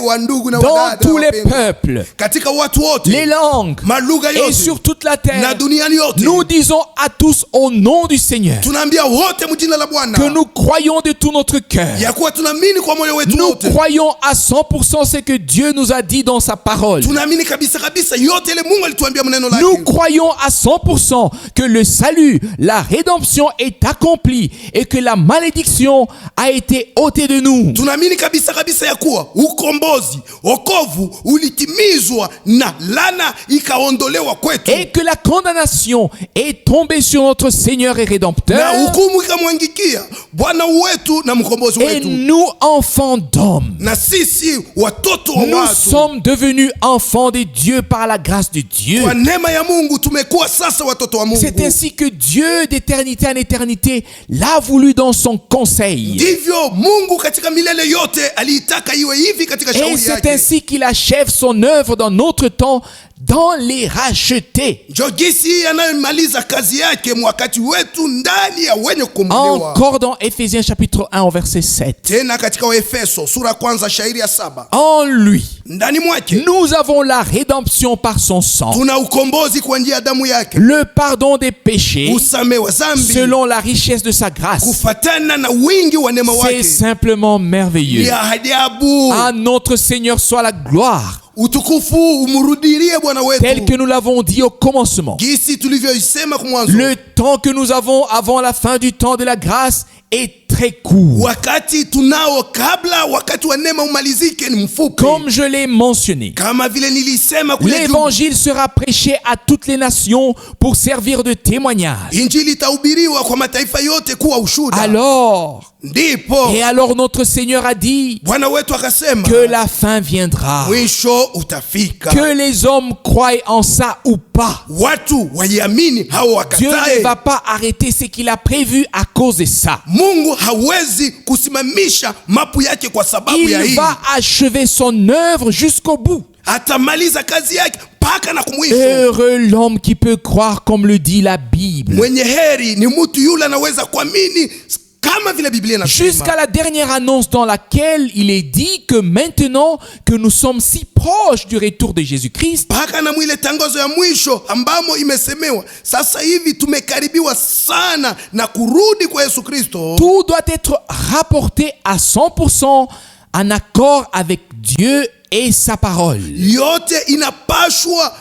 wa ndugu na Dans wadada tous les wapendwa, peuples, katika watu wote, les langues malugha et yote sur toute la na terre, duniani yote, nous disons à tous au nom du Seigneur tunaambia wote mjina la Bwana que nous croyons de tout notre cœur. ya kuwa tunaamini kwa moyo wetu Nous wote, croyons à 100% ce que Dieu nous a dit dans sa parole. tunaamini kabisa kabisa yote ile Mungu alituambia maneno lake. Nous croyons à 100% que le salut, la rédemption est accompli et que la malédiction a été ôtée de nous. Tunaamini kabisa kabisa ya kuwa ukombozi, wokovu ulitimizwa na lana ikaondolewa kwetu, Et que la condamnation est tombée sur notre Seigneur et na Rédempteur. hukumu ikamwangikia Bwana wetu na mkombozi Et wetu, nous, enfants d'hommes, na sisi watoto wa nous watu sommes devenus enfants de Dieu par la grâce de Dieu. kwa neema ya Mungu tumekuwa sasa watoto wa Mungu. C'est ainsi que Dieu d'éternité en éternité l'a voulu dans son conseil. Ndivyo Mungu katika milele yote aliitaka iwe hivi katika Et shauri c'est yake. ainsi qu'il achève son œuvre dans notre temps, dans les rachetés. Ndio gisi anayemaliza kazi yake wakati wetu ndani ya wenye kukombolewa. Encore dans Éphésiens chapitre 1 au verset 7. Tena katika Waefeso sura kwanza shairi ya 7, En lui, ndani mwake nous avons la rédemption par son sang, tuna ukombozi kwa njia ya damu yake, le pardon des péchés, usamehe wa dhambi selon la richesse de sa grâce. kufatana na wingi wa neema C'est wake. simplement merveilleux. Ni ajabu. À notre Seigneur soit la gloire, Utukufu umrudilie Bwana tel wetu, que nous l'avons dit au commencement. gisi tulivyoisema kwa mwanzo. Le temps que nous avons avant la fin du temps de la grâce est très court. Wakati tunao kabla wakati wa neema umalizike ni mfupi. Comme je l'ai mentionné, Kama vile nilisema kule juu, l'évangile sera prêché à toutes les nations pour servir de témoignage. injili itahubiriwa kwa mataifa yote kuwa ushuhuda. Alors, Ndipo et alors notre Seigneur a dit Bwana wetu akasema que la fin viendra. mwisho utafika. Que les hommes croient en ça ou pas, Watu waiamini au Dieu ne wakatae, va pas arrêter ce qu'il a prévu à cause de ça. Mungu hawezi kusimamisha mapu yake kwa sababu ya Il hii. va achever son œuvre jusqu'au bout. Atamaliza kazi yake mpaka na kumwisho. Heureux l'homme qui peut croire comme le dit la Bible. Mwenye heri ni mtu yule anaweza kuamini kama vile Biblia inasema. Jusqu'à la dernière annonce dans laquelle il est dit que maintenant que nous sommes si proches du retour de Jésus-Christ, Mpaka na mwile tangazo ya mwisho ambamo imesemewa sasa hivi tumekaribiwa sana na kurudi kwa Yesu Kristo. tout doit être rapporté à 100% en accord avec Dieu et sa parole. Yote inapashwa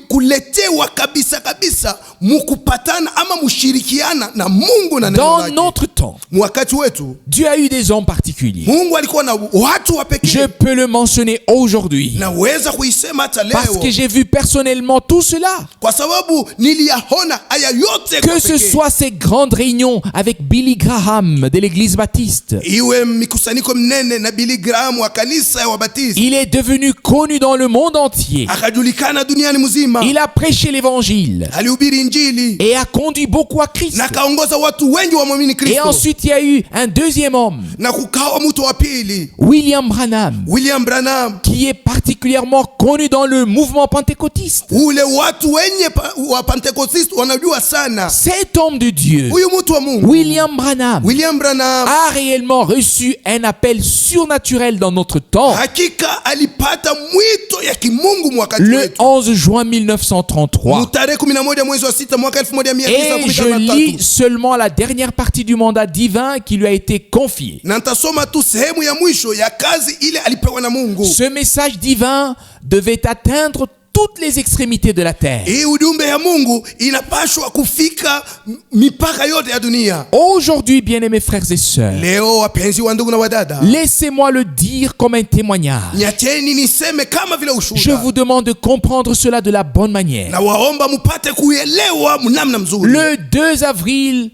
kuletewa kabisa kabisa mukupatana ama mushirikiana na Mungu na neno Dans lake. notre temps, Wakati wetu Dieu a eu des hommes particuliers. Mungu alikuwa na watu wa Je pekee. peux le mentionner aujourd'hui Naweza kuisema hata parce que leo j'ai vu personnellement tout cela. kwa sababu niliyaona haya yote kwa Que ce pekee. soit ces grandes réunions avec Billy Graham de l'église baptiste, Iwe mikusanyiko mnene na Billy Graham wa kanisa ya Wabatisti, il est devenu connu dans le monde entier. akajulikana duniani mzima. Il a prêché l'évangile Alihubiri Injili et a conduit beaucoup à Christ. na kaongoza watu wengi wamwamini Et Kristo. ensuite, il y a eu un deuxième homme, Na kukawa mtu wa pili, William Branham, William Branham. qui est particulièrement connu dans le mouvement pentecôtiste. Ule watu wenye wa Pentecost wanajua sana. Cet homme de Dieu, Huyu mtu wa Mungu, William Branham, William Branham, a réellement reçu un appel surnaturel dans notre temps. hakika alipata mwito ya kimungu mwakati Le wetu. 11 juin 1933. Tarehe 11 mwezi wa 6 mwaka Et je 1913. lis seulement la dernière partie du mandat divin qui lui a été confié. Na nitasoma tu sehemu ya mwisho ya kazi ile alipewa na Mungu. Ce message divin devait atteindre toutes les extrémités de la terre. Hii ujumbe ya Mungu inapashwa kufika mipaka yote ya dunia. Aujourd'hui, bien-aimés frères et sœurs, Leo wapenzi wa ndugu na wadada, laissez-moi le dire comme un témoignage. nyacheni niseme kama vile Je ushuhuda. vous demande de comprendre cela de la bonne manière. Na waomba mupate kuelewa mnamna mzuri. Le 2 avril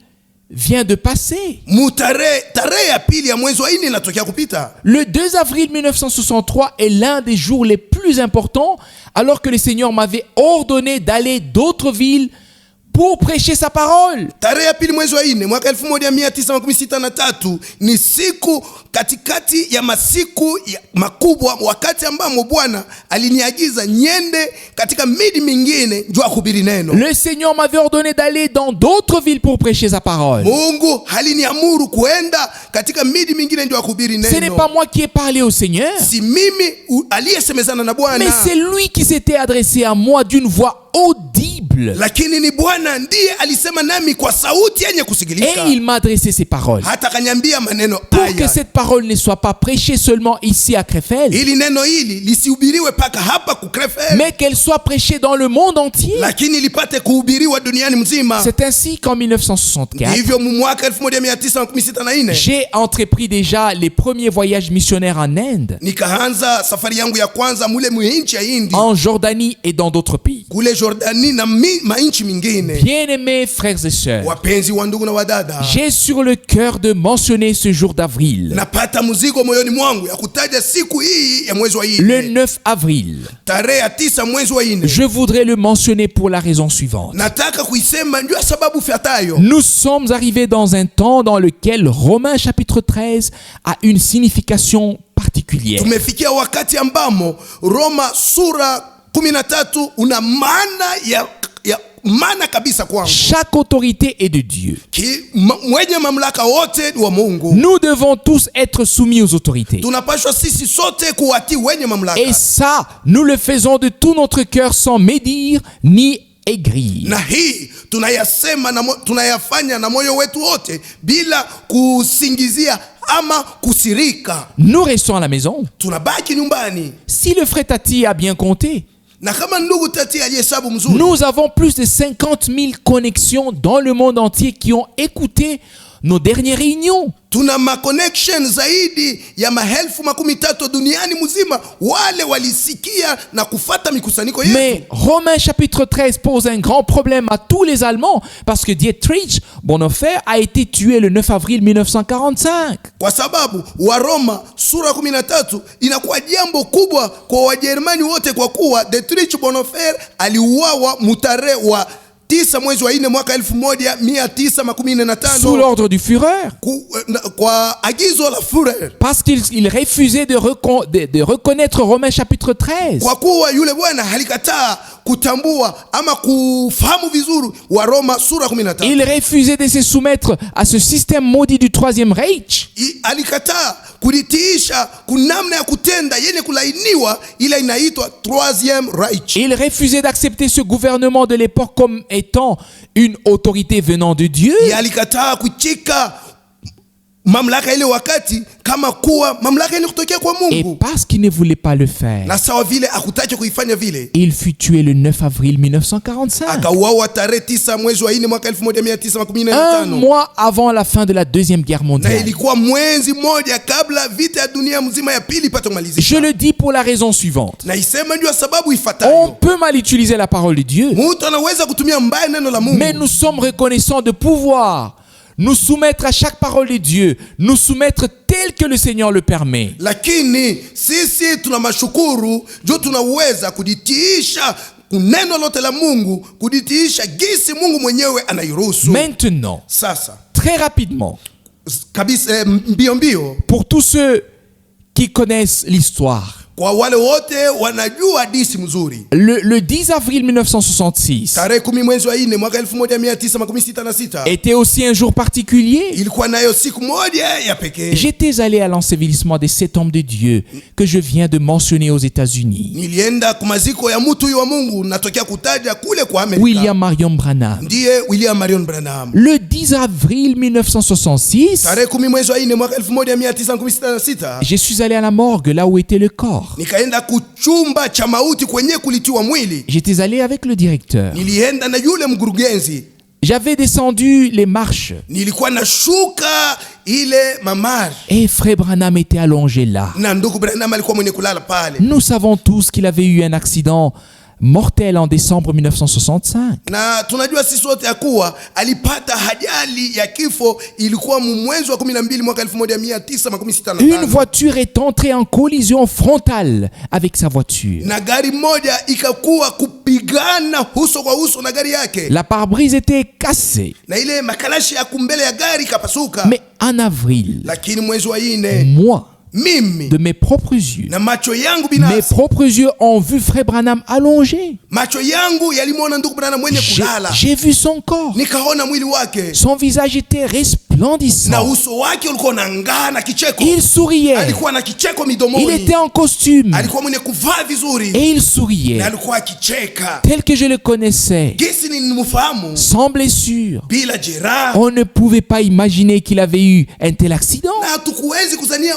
vient de passer. Tarehe ya pili ya mwezi wa 4 inatokea kupita. Le 2 avril 1963 est l'un des jours les plus importants alors que le Seigneur m'avait ordonné d'aller d'autres villes pour prêcher sa parole. Tarehe ya pili mwezi wa 4 mwaka 1963 ni siku katikati ya masiku makubwa, wakati ambamo Bwana aliniagiza nyende katika miji mingine njoo kuhubiri neno. Le Seigneur m'avait ordonné d'aller dans d'autres villes pour prêcher sa parole. Mungu haliniamuru kuenda katika miji mingine njoo kuhubiri Ce n'est neno. pas moi qui ai parlé au Seigneur, Si mimi aliyesemezana na mais Bwana, c'est lui qui s'était adressé à moi d'une voix audible. lakini ni Bwana ndiye alisema nami kwa sauti yenye Et kusikilika. il m'a adressé ces paroles. Hata kanyambia maneno Pour que haya, cette parole ne soit pas prêchée seulement ici à Krefeld, ili neno hili lisihubiriwe paka hapa kukrefel, mais qu'elle soit prêchée dans le monde entier. lakini lipate kuhubiriwa duniani mzima. C'est ainsi qu'en 1964, Hivyo mwaka 1964 j'ai entrepris déjà les premiers voyages missionnaires en Inde, nikaanza safari yangu ya kwanza mule mwinchi ya Hindi, en Jordanie et dans d'autres pays. kule Jordani na mainchi mingine. Bien-aimés frères et sœurs, Wapenzi wa ndugu na wadada, j'ai sur le cœur de mentionner ce jour d'avril, napata mzigo moyoni mwangu ya kutaja siku hii ya mwezi wa le 4, 9 avril. tarehe ya 9 mwezi wa 4. Je voudrais le mentionner pour la raison suivante. Nataka kuisema ndio sababu ifuatayo. Nous sommes arrivés dans un temps dans lequel Romains chapitre 13 a une signification particulière. Tumefikia wakati ambamo Roma sura 13 una maana ya maana kabisa kwangu. Chaque autorité est de Dieu. Mwenye mamlaka wote wa Mungu. Nous devons tous être soumis aux autorités. Tunapaswa sisi sote kuwatii wenye mamlaka. Et ça, nous le faisons de tout notre cœur sans médire ni aigrir. Na hii tunayasema na tunayafanya na moyo wetu wote bila kusingizia ama kusirika. Nous restons à la maison. Tunabaki nyumbani. Si le frère Tati a bien compté, Na kama ndugu Tati alihesabu mzuri, nous avons plus de 50 000 connexions dans le monde entier qui ont écouté nos dernières réunions. Tuna maconnection zaidi ya 13,000 duniani mzima wale walisikia na kufata mikusanyiko yetu. Mais Romains chapitre 13 pose un grand problème à tous les Allemands parce que Dietrich Bonhoeffer a été tué le 9 avril 1945. Kwa sababu wa Roma sura 13 inakuwa jambo kubwa kwa Wajerumani wote kwa kuwa Dietrich Bonhoeffer aliuawa mutare wa 9 mwezi wa 4 mwaka 1915 sous l'ordre du Führer. Kwa agizo la Führer. Parce qu'il refusait de reconnaître Romains chapitre 13. Kwa kuwa yule bwana halikataa kutambua ama kufahamu vizuri wa Roma sura 13. Il refusait de se soumettre à ce système maudit du Troisième Reich. Alikataa kulitiisha kunamna ya kutenda yenye kulainiwa ile inaitwa Troisième Reich. Il refusait d'accepter ce gouvernement de l'époque comme étant une autorité venant de Dieu. Alikataa kuchika mamlaka ile wakati kama kuwa mamlaka ile kutokea kwa Et Mungu, parce qu'il ne voulait pas le faire, na sawa vile akutaka kuifanya vile, il fut tué le 9 avril 1945. akauawa tarehe 9 mwezi wa 4 mwaka Un 1915, mois avant la fin de la Deuxième Guerre na mondiale. ilikuwa mwezi mmoja kabla vita ya dunia mzima ya pili ipate Je kumalizika. le dis pour la raison suivante. Na isema ndio sababu On ifuatayo, peut mal utiliser la parole de Dieu, mtu anaweza kutumia mbaya neno la Mungu, mais nous sommes reconnaissants de pouvoir nous soumettre à chaque parole de Dieu, nous soumettre tel que le Seigneur le permet. lakini sisi tuna mashukuru juu tunaweza kujitiisha neno lote la Mungu, kujitiisha gisi Mungu mwenyewe anairuhusu. Maintenant, Sasa très rapidement, kabisa, mbio mbio, pour tous ceux qui connaissent l'histoire, kwa wale wote wanajua hadithi mzuri, le 10 avril 1966 tarehe 10 mwezi wa 4 mwaka 1966 était aussi un jour particulier. ilikuwa nayo siku moja ya pekee. J'étais allé à l'ensevelissement des 7 hommes de Dieu que je viens de mentionner aux États-Unis. Nilienda kumaziko ya mtu huyu wa Mungu natokea kutaja kule kwa Amerika. William Marion Branham. Ndiye William Marion Branham. Le 10 avril 1966, Tarehe 10 mwezi wa 4 mwaka 1966 je suis allé à la morgue, là où était le corps. nikaenda kuchumba cha mauti kwenye kulitiwa mwili. J'étais allé avec le directeur. Nilienda na yule mkurugenzi. J'avais descendu les marches Nilikuwa nashuka ile mamari et Frère Branham était allongé là. na ndugu Branham alikuwa mwenye kulala pale. Nous savons tous qu'il avait eu un accident mortel en décembre 1965. Na tunajua sisi wote ya kuwa alipata ajali ya kifo, ilikuwa mwezi wa 12 mwaka Une 1965. voiture est entrée en collision frontale avec sa voiture. Na gari moja ikakuwa kupigana uso kwa uso na gari yake, La pare-brise était cassée. na ile makalashi ya kumbele ya gari ikapasuka. Mais en avril, Lakini mwezi wa 4 moi, mimi de mes propres yeux, na macho yangu mes binafsi, propres yeux ont vu Frère Branham allongé. macho yangu yalimwona ndugu Branham mwenye kulala. J'ai vu son corps. Nikaona mwili wake Son visage était na resplendissant. uso wake ulikuwa unang'aa na kicheko. Il souriait. Alikuwa na kicheko Il midomoni. était en costume Alikuwa mwenye kuvaa vizuri et il na souriait alikuwa akicheka tel que je le connaissais, gisi nilimfahamu, sans blessure. bila jeraha. On ne pouvait pas imaginer qu'il avait eu un tel accident. Na hatukuwezi kuzania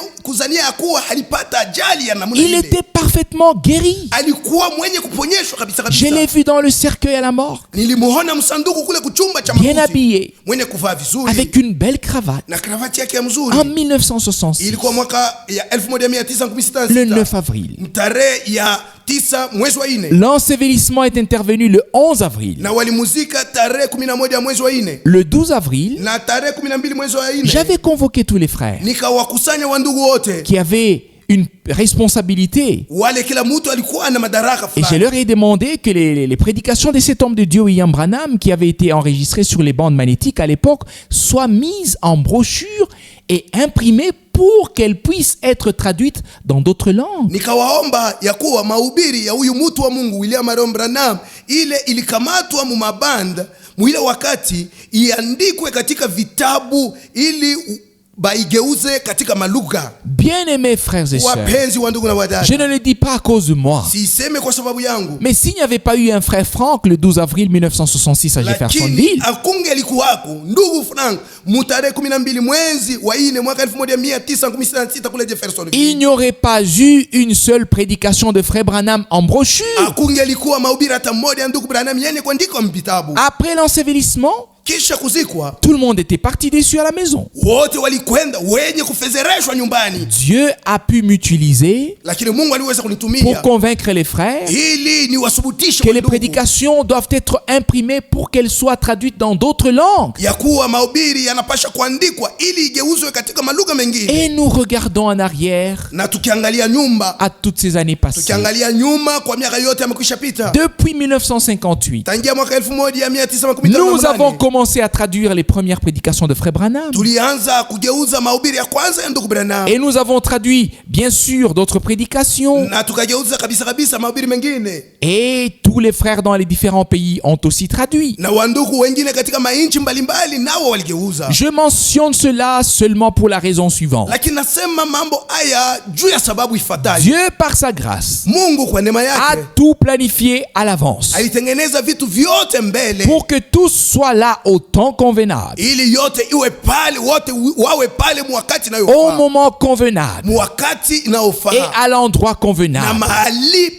ya kuwa alipata ajali ya namna Il ile. était parfaitement guéri. Alikuwa mwenye kuponyeshwa kabisa Je l'ai kabisa. vu dans le cercueil à la mort, Nilimuona msanduku kule kuchumba cha bien mafuti, habillé, mwenye kuvaa vizuri avec une belle cravate. na kravati yake ya mzuri. En 1966, Ilikuwa mwaka ya le 1966 9 avril. tarehe ya 9 mwezi wa 4, L'ensevelissement est intervenu le 11 avril. na walimuzika tarehe 11 mwezi wa 4, Le 12 avril, na tarehe 12 mwezi wa 4 j'avais convoqué tous les frères nikawakusanya wandugu wote, qui avaient une responsabilité. wale kila mtu alikuwa na madaraka Et je fulani. leur ai demandé que les prédications de cet homme de Dieu, William Branham, qui avaient été enregistrées sur les bandes magnétiques à l'époque, soient mises en brochure et imprimées pour qu'elles puissent être traduites dans d'autres langues. Nikawaomba ya kuwa mahubiri ya huyu mtu wa Mungu William Marion Branham ile ilikamatwa mu mabanda mwile wakati iandikwe katika vitabu ili baigeuze katika malugha. Bien-aimés frères et sœurs, Wapenzi wa ndugu na wadada, je ne le dis pas à cause de moi, siiseme kwa sababu yangu, mais s'il n'y avait pas eu un frère Franck le 12 avril 1966 à lakini Jeffersonville, akunge likuwako ndugu Frank mutarehe 12 mwezi wa 4 mwaka 1966 kule Jeffersonville, il n'y aurait pas eu une seule prédication de frère Branham en brochure. akunge likuwa mahubiri hata mmoja ndugu Branham yenye kuandikwa mpitabu. Après l'ensevelissement, Kisha kuzikwa tout le monde était parti déçu à la maison. wote walikwenda wenye kufezereshwa nyumbani, Dieu a pu m'utiliser lakini Mungu aliweza pour kunitumia convaincre les frères ili niwasubutishe que les wandugu prédications doivent être imprimées pour qu'elles soient traduites dans d'autres langues. ya kuwa mahubiri yanapasha kuandikwa ili igeuzwe katika malugha mengine. Et nous regardons en arrière Na tukiangalia nyumba, à toutes ces années passées. tukiangalia nyuma kwa miaka yote amekwisha pita, Depuis 1958, tangia mwaka nous 1958 avons commencé à traduire les premières prédications de Frère Branham. tulianza kugeuza mahubiri ya kwanza ya ndugu Branham, Et nous avons traduit, bien sûr, d'autres prédications. na tukageuza kabisa kabisa mahubiri mengine, Et tous les frères dans les différents pays ont aussi traduit. na wandugu wengine katika mainchi mbalimbali nao waligeuza. Je mentionne cela seulement pour la raison suivante. Lakini nasema mambo haya juu ya sababu ifuatayo. Dieu, par sa grâce, Mungu kwa neema a yake tout planifié à l'avance alitengeneza vitu vyote mbele pour que tout soit là au temps convenable, ili yote iwe pale, wote wawe pale mwakati au inayofaa, moment convenable mwakati et inayofaa à l'endroit na convenable.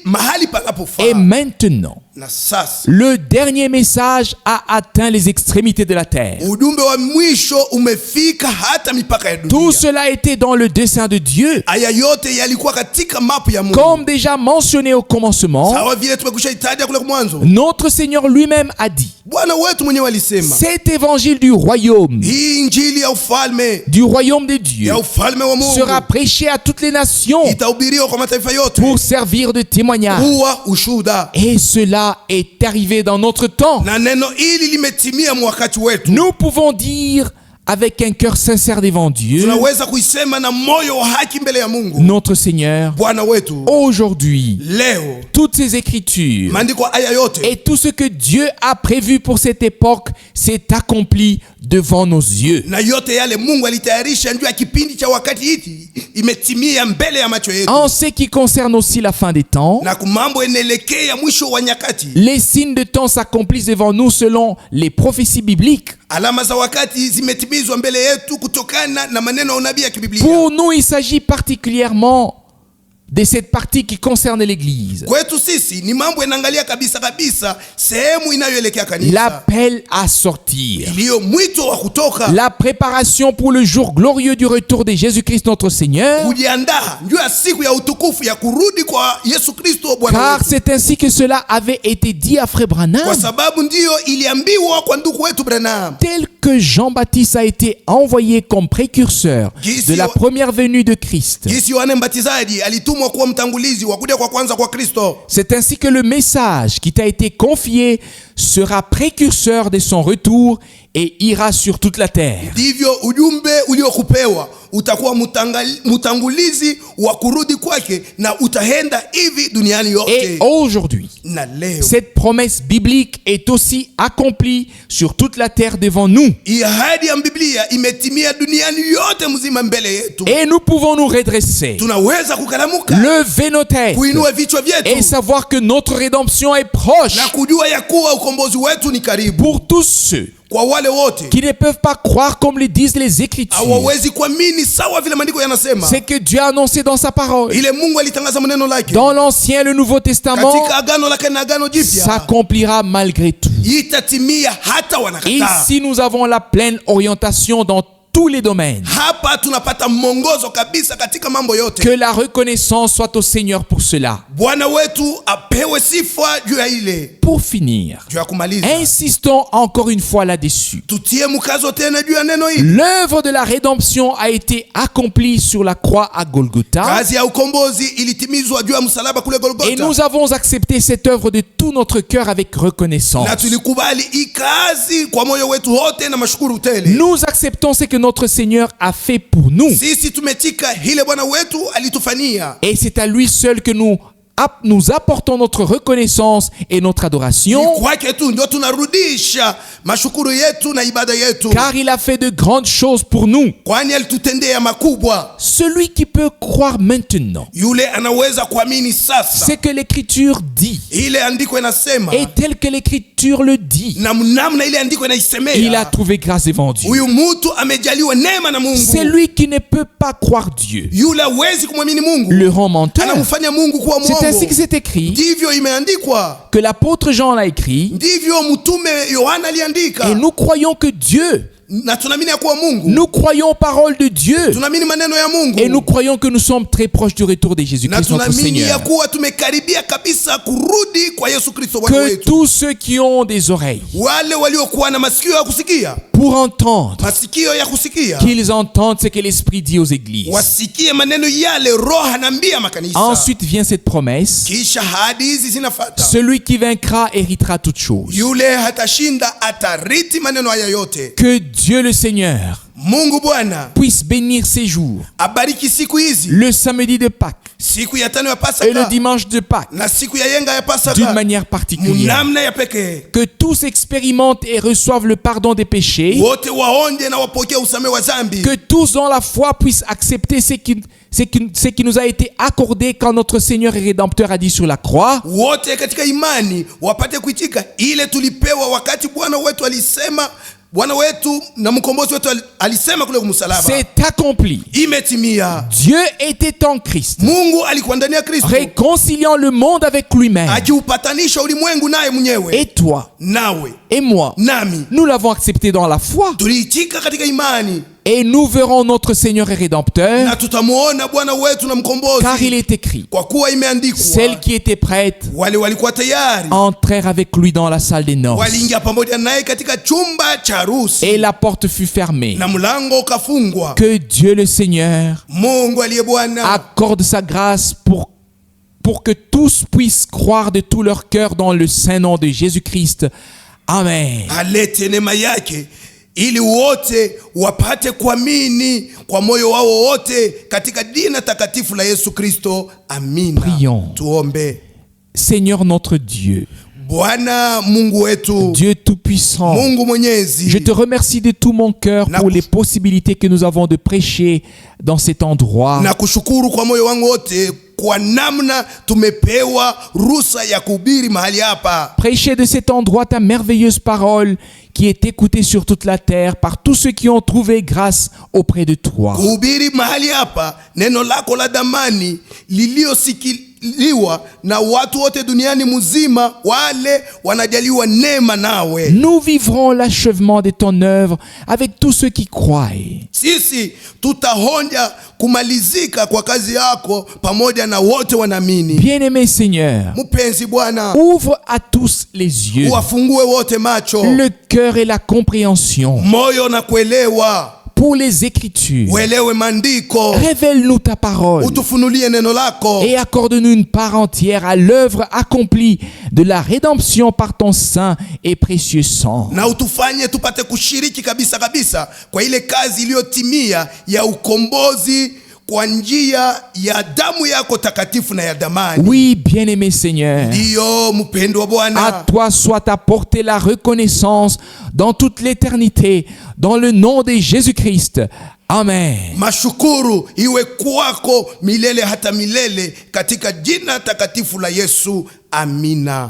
mahali panapofaa. Et maintenant, Na sasa le dernier message a atteint les extrémités de la terre. ujumbe wa mwisho umefika hata mipaka ya Tout dunia. cela était dans le dessein de Dieu, Haya yote yalikuwa katika mapu ya Mungu, comme déjà mentionné au commencement. sawa vile tumekwisha itaja kule mwanzo. Notre Seigneur lui-même a dit, Bwana wetu mwenyewe alisema cet évangile du royaume hii injili ya ufalme de Dieu ya ufalme wa Mungu sera prêché à toutes les nations itahubiriwa kwa mataifa yote pour servir de témoignage. kuwa ushuhuda, Et cela est arrivé dans notre temps. na neno hili limetimia mwakati wetu. Nous pouvons dire avec un cœur sincère devant Dieu, Tunaweza kuisema na moyo wa haki mbele ya Mungu, notre Seigneur, Bwana wetu aujourd'hui, leo toutes ces écritures maandiko haya yote et tout ce que Dieu a prévu pour cette époque s'est accompli devant nos yeux. na yote yale Mungu alitayarisha juu ya kipindi cha wakati hiki imetimia mbele ya macho yetu, En ce qui concerne aussi la fin des temps, na kumambo inaelekea mwisho wa nyakati. les signes de temps s'accomplissent devant nous selon les prophéties bibliques. Alama za wakati zimetimizwa mbele yetu kutokana na maneno ya unabii ya kibiblia. Pour nous, il s'agit particulièrement de cette partie qui concerne l'Église. Kwetu sisi ni mambo yanaangalia kabisa sehemu inayoelekea kanisa, L'appel à sortir. iliyo mwito wa kutoka, La préparation pour le jour glorieux du retour de Jésus-Christ notre Seigneur. kujiandaa juu ya siku ya utukufu ya kurudi kwa Yesu Kristo Bwana Car wetu. c'est ainsi que cela avait été dit à Frère Branham. Kwa sababu ndiyo iliambiwa kwa ndugu wetu Branham, Tel que Jean-Baptiste a été envoyé comme précurseur de la première venue de Christ. jinsi Yohane Mbatizaji alitumwa kuwa mtangulizi wa kuja kwa kwanza kwa Kristo. C'est ainsi que le message qui t'a été confié sera précurseur de son retour et ira sur toute la terre. Ndivyo ujumbe uliokupewa utakuwa mtangulizi wa kurudi kwake na utaenda hivi duniani Et yote. aujourd'hui, Na leo cette promesse biblique est aussi accomplie sur toute la terre devant nous. hii ahadi ya Biblia imetimia duniani yote mzima mbele yetu. Et nous pouvons nous redresser, Tunaweza kukalamuka, lever nos têtes kuinua vichwa et vyetu savoir que notre rédemption est proche. na kujua ya kuwa ukombozi wetu ni karibu. Pour tous ceux Kwa wale wote qui ne peuvent pas croire comme le disent les Écritures, hawawezi kuamini sawa vile maandiko yanasema, c'est que Dieu a annoncé dans sa parole, ile Mungu alitangaza maneno lake dans l'Ancien et le Nouveau Testament, katika agano lake na agano jipya, s'accomplira malgré tout. itatimia hata wanakataa. Ici, nous avons la pleine orientation dans tous les domaines. Hapa tunapata mwongozo kabisa katika mambo yote. Que la reconnaissance soit au Seigneur pour cela. Bwana wetu apewe sifa juu ya ile. Pour finir, Juu ya kumaliza, insistons encore une fois là-dessus. tutie mkazo tena juu ya neno hili. L'œuvre de la rédemption a été accomplie sur la croix à Golgotha Kazi ya ukombozi ilitimizwa juu ya msalaba kule et Golgotha, nous avons accepté cette œuvre de tout notre cœur avec reconnaissance. na tulikubali hii kazi kwa moyo wetu wote na mashukuru tele. Nous acceptons ce que notre Seigneur a fait pour nous Sisi tumetika hile Bwana wetu alitufanyia, et c'est à lui seul que nous apportons notre reconnaissance et notre adoration, kwake tu ndio tunarudisha mashukuru yetu na ibada yetu, car il a fait de grandes choses pour nous. kwani alitutendea makubwa. Celui qui peut croire maintenant Yule anaweza kuamini sasa ce que l'Écriture dit ile andiko inasema, et tel que l'Écriture le dit, na namna ile andiko il a inaisemea. trouvé grâce devant Dieu. Huyu mtu amejaliwa neema na C'est Mungu. lui qui ne peut pas croire Dieu, Yule hawezi kumwamini Mungu, le rend menteur. anamfanya Mungu kuwa C'est ainsi mwongo. que c'est écrit, Ndivyo imeandikwa, que l'apôtre Jean l'a écrit, ndivyo mtume Yohana aliandika. et nous croyons que Dieu, Na tunaamini ya kuwa Mungu, nous croyons parole de Dieu, tunaamini maneno ya Mungu, et nous croyons que nous sommes très proches du retour de na Jésus-Christ notre tunaamini ya Seigneur. kuwa tumekaribia kabisa kurudi kwa Yesu Kristo Bwana Que wetu. tous ceux qui ont des oreilles Wale waliokuwa na masikio ya kusikia, pour entendre, masikio ya kusikia, qu'ils entendent ce que l'Esprit dit aux églises. wasikie maneno yale Roho anaambia makanisa. Ensuite vient cette promesse, Kisha hadi hizi zinafata, celui qui vaincra héritera toutes choses. yule hatashinda atariti maneno haya yote. Que Dieu le Seigneur Mungu Bwana puisse bénir ces jours, abariki siku hizi, le samedi de Pâques siku ya tano ya et le Pasaka dimanche de Pâques, na siku ya yenga ya d'une Pasaka, manière particulière. munamna ya pekee. Que tous expérimentent et reçoivent le pardon des péchés. Wote waonje na wapokee usamehe wa dhambi. Que tous dans la foi puissent accepter ce qui nous a été accordé quand notre Seigneur et Rédempteur a dit sur la croix. Wote katika imani wapate kuitika ile tulipewa wakati Bwana wetu na mkombozi wetu alisema kule kumsalaba. C'est accompli. Imetimia. Dieu était en Christ, Mungu alikuwa ndani ya Kristo, réconciliant le monde avec lui-même. akiupatanisha ulimwengu naye mwenyewe. Et toi Nawe et moi, nami nous l'avons accepté dans la foi. tuliitika katika imani, Et nous verrons notre Seigneur et Rédempteur, na tutamuona Bwana wetu na mkombozi, car il est écrit, kwa kuwa imeandikwa, celles qui étaient prêtes wale walikuwa tayari entrèrent avec lui dans la salle des noces. waliingia pamoja naye katika chumba cha harusi, Et la porte fut fermée. na mlango ukafungwa. Que Dieu le Seigneur Mungu aliye Bwana accorde sa grâce pour que tous puissent croire de tout leur cœur dans le saint nom de Jésus-Christ. Amen. alete neema yake ili wote wapate kuamini kwa moyo wao wote katika jina takatifu la Yesu Kristo. Amina. Prions. Tuombe. Seigneur notre Dieu, Bwana Mungu wetu, Dieu Tout-Puissant, Mungu Mwenyezi, je te remercie de tout mon cœur pour les possibilités que nous avons de prêcher dans cet endroit. na kushukuru kwa moyo wangu wote kwa namna tumepewa ruhusa ya kuhubiri mahali hapa. Prêcher de cet endroit ta merveilleuse parole qui est écoutée sur toute la terre par tous ceux qui ont trouvé grâce auprès de toi. Kuhubiri mahali hapa neno lako la damani lililosikiliwa na watu wote duniani mzima, wale wanajaliwa neema nawe. Nous vivrons l'achèvement de ton œuvre avec tous ceux qui croient. Sisi tutahonja kumalizika kwa kazi yako pamoja na wote wanaamini. Bien-aimé Seigneur, Mpenzi Bwana, ouvre à tous les yeux, wafungue wote macho, le cœur et la compréhension moyo na kuelewa, pour les Écritures. uelewe maandiko, Révèle-nous ta parole utufunulie neno lako, et accorde-nous une part entière à l'œuvre accomplie de la rédemption par ton saint et précieux sang. na utufanye tupate kushiriki kabisa kabisa kwa ile kazi iliyotimia ya ukombozi kwa njia ya damu yako takatifu na ya damani. Oui, bien-aimé Seigneur, Ndiyo mpendwa à Bwana, toi soit apportée la reconnaissance dans toute l'éternité, dans le nom de Jésus-Christ. Amen. mashukuru iwe kwako milele hata milele katika jina takatifu la Yesu. Amina.